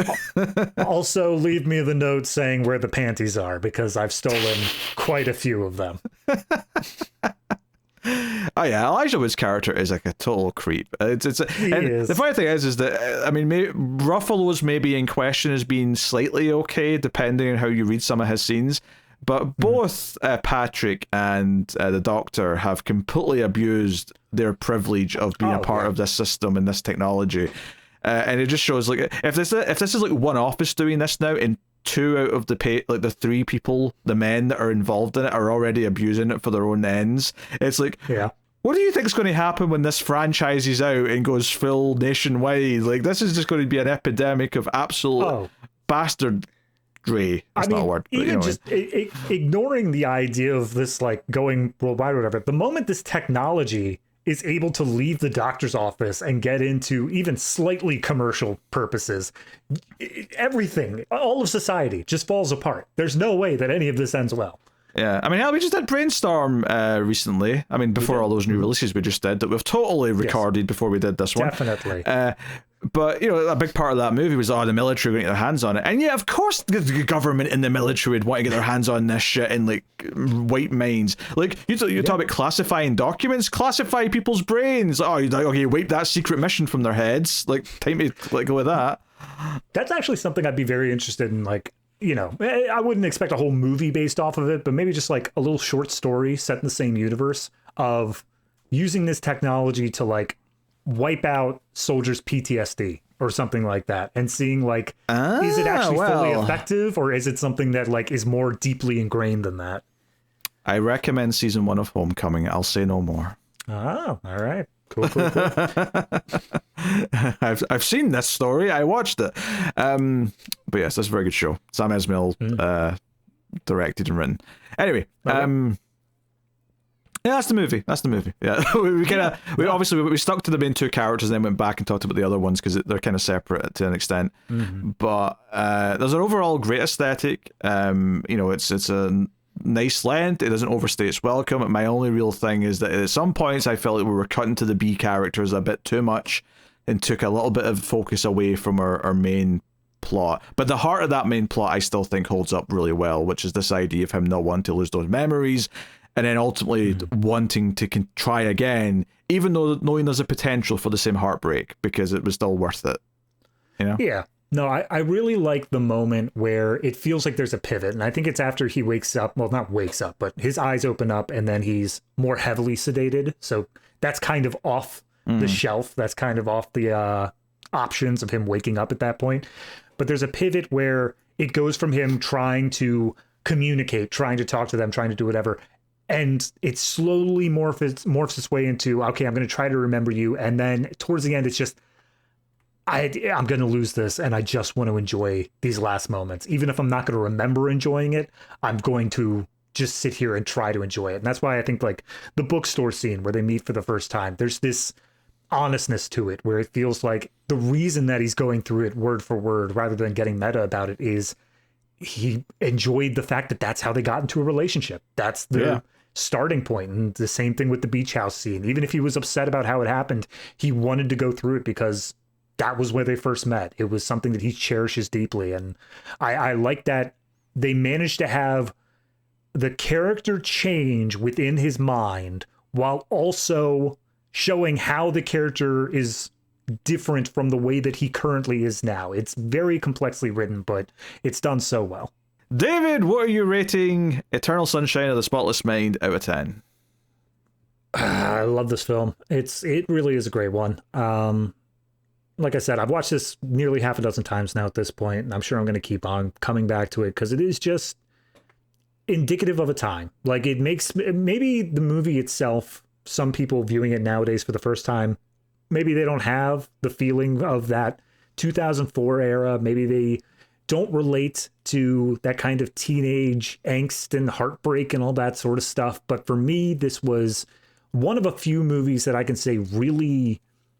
Also, leave me the note saying where the panties are, because I've stolen quite a few of them. Oh yeah, Elijah Wood's character is like a total creep. He is. The funny thing is that I mean, Ruffalo's maybe in question as being slightly okay, depending on how you read some of his scenes. But both Patrick and the Doctor have completely abused their privilege of being a part of this system and this technology, and it just shows like if this is like one office doing this now, and two out of the three people, the men that are involved in it, are already abusing it for their own ends. It's like, what do you think is going to happen when this franchises out and goes full nationwide? Like, this is just going to be an epidemic of absolute bastard. That's not a word. Even just ignoring the idea of this like going worldwide or whatever, the moment this technology is able to leave the doctor's office and get into even slightly commercial purposes, everything, all of society just falls apart. There's no way that any of this ends well. Yeah, I mean, we just did Brainstorm recently. I mean, before all those new releases we just did that we've totally recorded before we did this one. Definitely. But, a big part of that movie was, the military were going to get their hands on it. And yeah, of course the government and the military would want to get their hands on this shit and, like, wipe minds. Like, you talk about classifying documents, classify people's brains. Oh, you're like, okay, wipe that secret mission from their heads. Like, time to let go of that. That's actually something I'd be very interested in, like, I wouldn't expect a whole movie based off of it, but maybe just, like, a little short story set in the same universe of using this technology to, like, wipe out soldiers' PTSD or something like that, and seeing like, is it actually fully effective, or is it something that like is more deeply ingrained than that? I recommend season 1 of Homecoming. I'll say no more. Oh, all right. Cool. I've seen this story. I watched it. But yes, that's a very good show. Sam Esmail directed and written. Anyway, yeah, that's the movie. Yeah, we obviously stuck to the main two characters and then went back and talked about the other ones because they're kind of separate to an extent. But there's an overall great aesthetic. It's a nice length. It doesn't overstay its welcome. My only real thing is that at some points I felt like we were cutting to the B characters a bit too much and took a little bit of focus away from our main plot. But the heart of that main plot, I still think holds up really well, which is this idea of him not wanting to lose those memories, and then ultimately wanting to try again, even though knowing there's a potential for the same heartbreak, because it was still worth it. You know? Yeah. No, I really like the moment where it feels like there's a pivot. And I think it's after he wakes up. Well, not wakes up, but his eyes open up and then he's more heavily sedated. So that's kind of off the shelf. That's kind of off the options of him waking up at that point. But there's a pivot where it goes from him trying to communicate, trying to talk to them, trying to do whatever. And it slowly morphs its way into, okay, I'm going to try to remember you. And then towards the end, it's just, I'm going to lose this, and I just want to enjoy these last moments. Even if I'm not going to remember enjoying it, I'm going to just sit here and try to enjoy it. And that's why I think like the bookstore scene where they meet for the first time, there's this honestness to it where it feels like the reason that he's going through it word for word rather than getting meta about it is he enjoyed the fact that that's how they got into a relationship. That's their starting point. And the same thing with the beach house scene. Even if he was upset about how it happened, he wanted to go through it because that was where they first met. It was something that he cherishes deeply. And I like that they managed to have the character change within his mind while also showing how the character is different from the way that he currently is now. It's very complexly written, but it's done so well. David, what are you rating Eternal Sunshine of the Spotless Mind out of 10? I love this film. It really is a great one. Like I said, I've watched this nearly half a dozen times now at this point, and I'm sure I'm going to keep on coming back to it because it is just indicative of a time. Like it makes maybe the movie itself, some people viewing it nowadays for the first time, maybe they don't have the feeling of that 2004 era. Maybe they don't relate to that kind of teenage angst and heartbreak and all that sort of stuff. But for me, this was one of a few movies that I can say really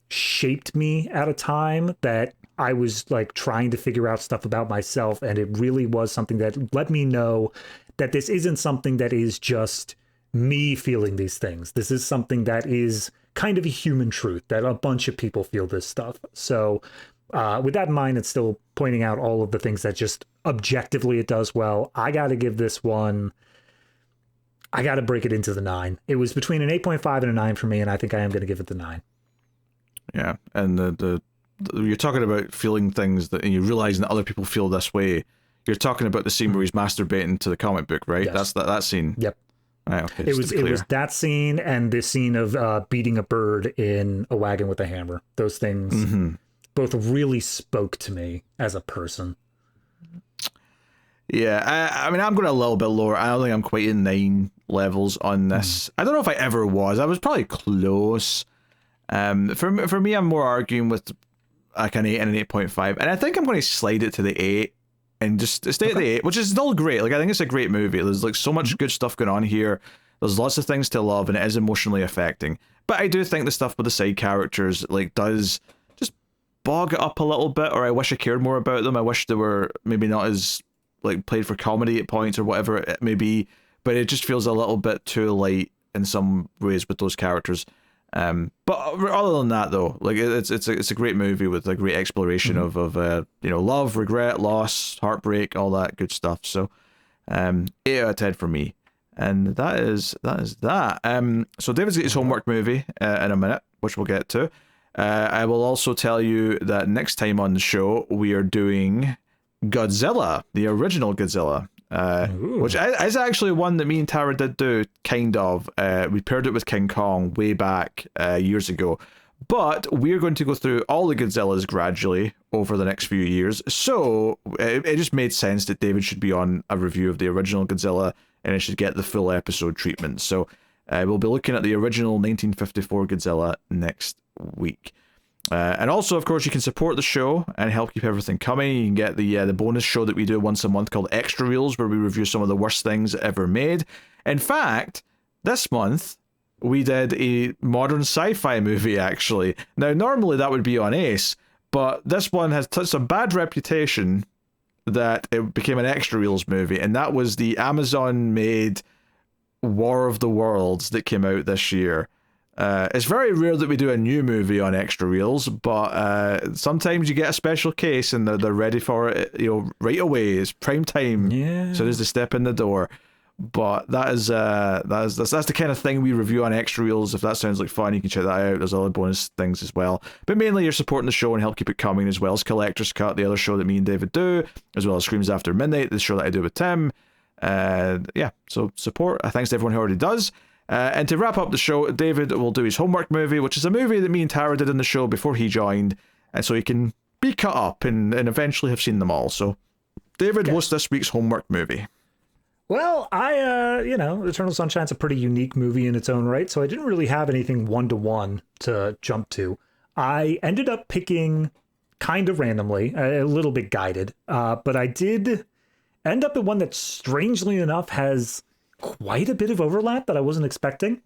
shaped me at a time that I was like trying to figure out stuff about myself. And it really was something that let me know that this isn't something that is just me feeling these things. This is something that is kind of a human truth that a bunch of people feel this stuff. So with that in mind, it's still pointing out all of the things that just objectively it does well. I got to give this one, I got to break it into the 9. It was between an 8.5 and a 9 for me. And I think I am going to give it the 9. Yeah, and the you're talking about feeling things that, and you realizing that other people feel this way. You're talking about the scene where he's masturbating to the comic book, right? Yes. That's that scene. Yep. Right, okay, it was that scene and this scene of beating a bird in a wagon with a hammer. Those things both really spoke to me as a person. Yeah, I mean, I'm going a little bit lower. I don't think I'm quite in 9 levels on this. I don't know if I ever was. I was probably close. For me, I'm more arguing with like an 8 and an 8.5, and I think I'm going to slide it to the 8 and just stay at the 8, which is still great. Like I think it's a great movie. There's like so much good stuff going on here. There's lots of things to love, and it is emotionally affecting. But I do think the stuff with the side characters like does just bog it up a little bit, or I wish I cared more about them. I wish they were maybe not as like played for comedy at points or whatever it may be. But it just feels a little bit too light in some ways with those characters. But other than that, though, like it's a great movie with a great exploration of love, regret, loss, heartbreak, all that good stuff. So 8 out of 10 for me, and that is that. So David's got his homework movie in a minute, which we'll get to. I will also tell you that next time on the show we are doing Godzilla, the original Godzilla. Which is actually one that me and Tara did do, kind of. We paired it with King Kong way back years ago. But we're going to go through all the Godzillas gradually over the next few years. So it just made sense that David should be on a review of the original Godzilla and it should get the full episode treatment. So we'll be looking at the original 1954 Godzilla next week. And also, of course, you can support the show and help keep everything coming. You can get the bonus show that we do once a month called Extra Reels, where we review some of the worst things ever made. In fact, this month, we did a modern sci-fi movie, actually. Now, normally that would be on Ace, but this one has such a bad reputation that it became an Extra Reels movie, and that was the Amazon-made War of the Worlds that came out this year. It's very rare that we do a new movie on Extra Reels, but sometimes you get a special case and they're ready for it, right away. It's prime time. Yeah. So there's the step in the door. But that's the kind of thing we review on Extra Reels. If that sounds like fun, you can check that out. There's other bonus things as well. But mainly you're supporting the show and help keep it coming, as well as Collector's Cut, the other show that me and David do, as well as Screams After Midnight, the show that I do with Tim. So support. Thanks to everyone who already does. And to wrap up the show, David will do his homework movie, which is a movie that me and Tara did in the show before he joined, and so he can be caught up and eventually have seen them all. So, David, what's this week's homework movie? Well, Eternal Sunshine's a pretty unique movie in its own right, so I didn't really have anything one-to-one to jump to. I ended up picking kind of randomly, a little bit guided, but I did end up at one that, strangely enough, has quite a bit of overlap that I wasn't expecting.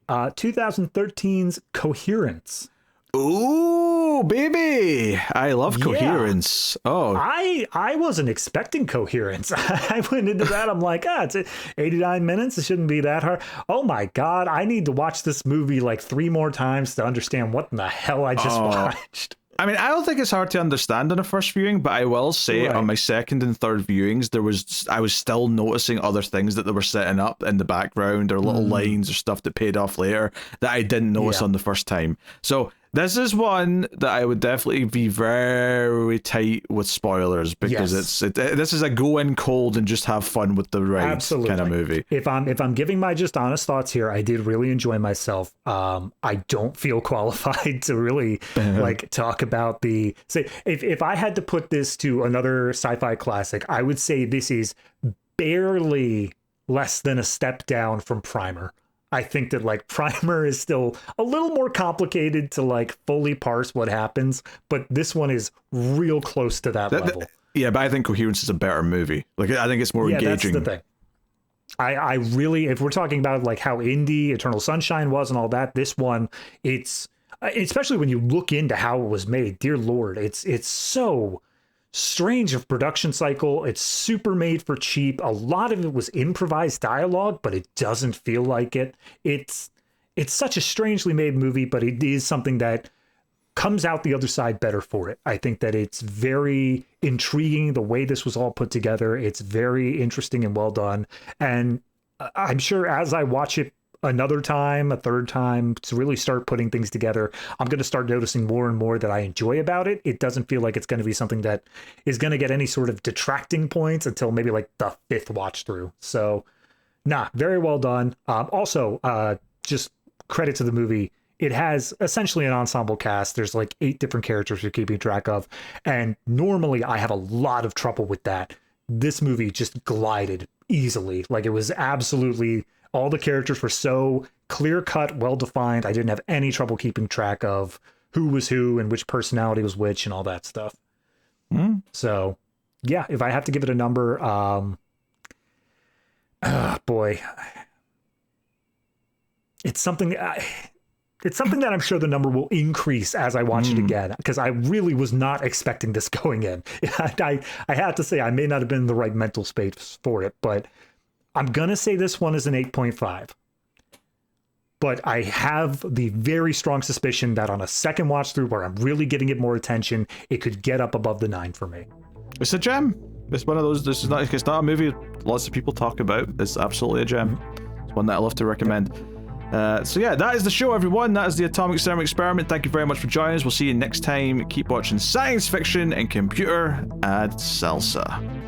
2013's Coherence. Ooh, baby! I love Coherence. Yeah. Oh, I wasn't expecting Coherence. I went into that. I'm like, it's 89 minutes. It shouldn't be that hard. Oh my god! I need to watch this movie like 3 more times to understand what in the hell I just watched. I mean, I don't think it's hard to understand on a first viewing, but I will say on my second and third viewings, I was still noticing other things that they were setting up in the background, or little lines or stuff that paid off later that I didn't notice on the first time. So this is one that I would definitely be very tight with spoilers, because this is a go in cold and just have fun with the ride kind of movie. If I'm giving my just honest thoughts here, I did really enjoy myself. I don't feel qualified to really like talk about if I had to put this to another sci-fi classic, I would say this is barely less than a step down from Primer. I think that like Primer is still a little more complicated to like fully parse what happens, but this one is real close to that level. Yeah, but I think Coherence is a better movie. Like, I think it's more engaging. That's the thing. I really, if we're talking about like how indie Eternal Sunshine was and all that, this one, it's especially when you look into how it was made. Dear Lord, it's so strange of production cycle. It's super made for cheap. A lot of it was improvised dialogue, but it doesn't feel like it. It's such a strangely made movie, but it is something that comes out the other side better for it. I think that it's very intriguing the way this was all put together. It's very interesting and well done. And I'm sure as I watch it another time, a third time, to really start putting things together, I'm going to start noticing more and more that I enjoy about it. It doesn't feel like it's going to be something that is going to get any sort of detracting points until maybe like the 5th watch through. So, very well done. Also, just credit to the movie. It has essentially an ensemble cast. There's like 8 different characters you're keeping track of. And normally I have a lot of trouble with that. This movie just glided easily. Like, it was absolutely... all the characters were so clear-cut, well-defined. I didn't have any trouble keeping track of who was who and which personality was which and all that stuff. So, yeah, if I have to give it a number, boy, it's something that I'm sure the number will increase as I watch it again, because I really was not expecting this going in. I have to say, I may not have been in the right mental space for it, but I'm going to say this one is an 8.5. But I have the very strong suspicion that on a second watch through where I'm really getting it more attention, it could get up above the 9 for me. It's a gem. It's one of those, it's not a movie lots of people talk about. It's absolutely a gem. It's one that I love to recommend. So yeah, that is the show, everyone. That is the Atomic Cinema Experiment. Thank you very much for joining us. We'll see you next time. Keep watching science fiction and computer ad salsa.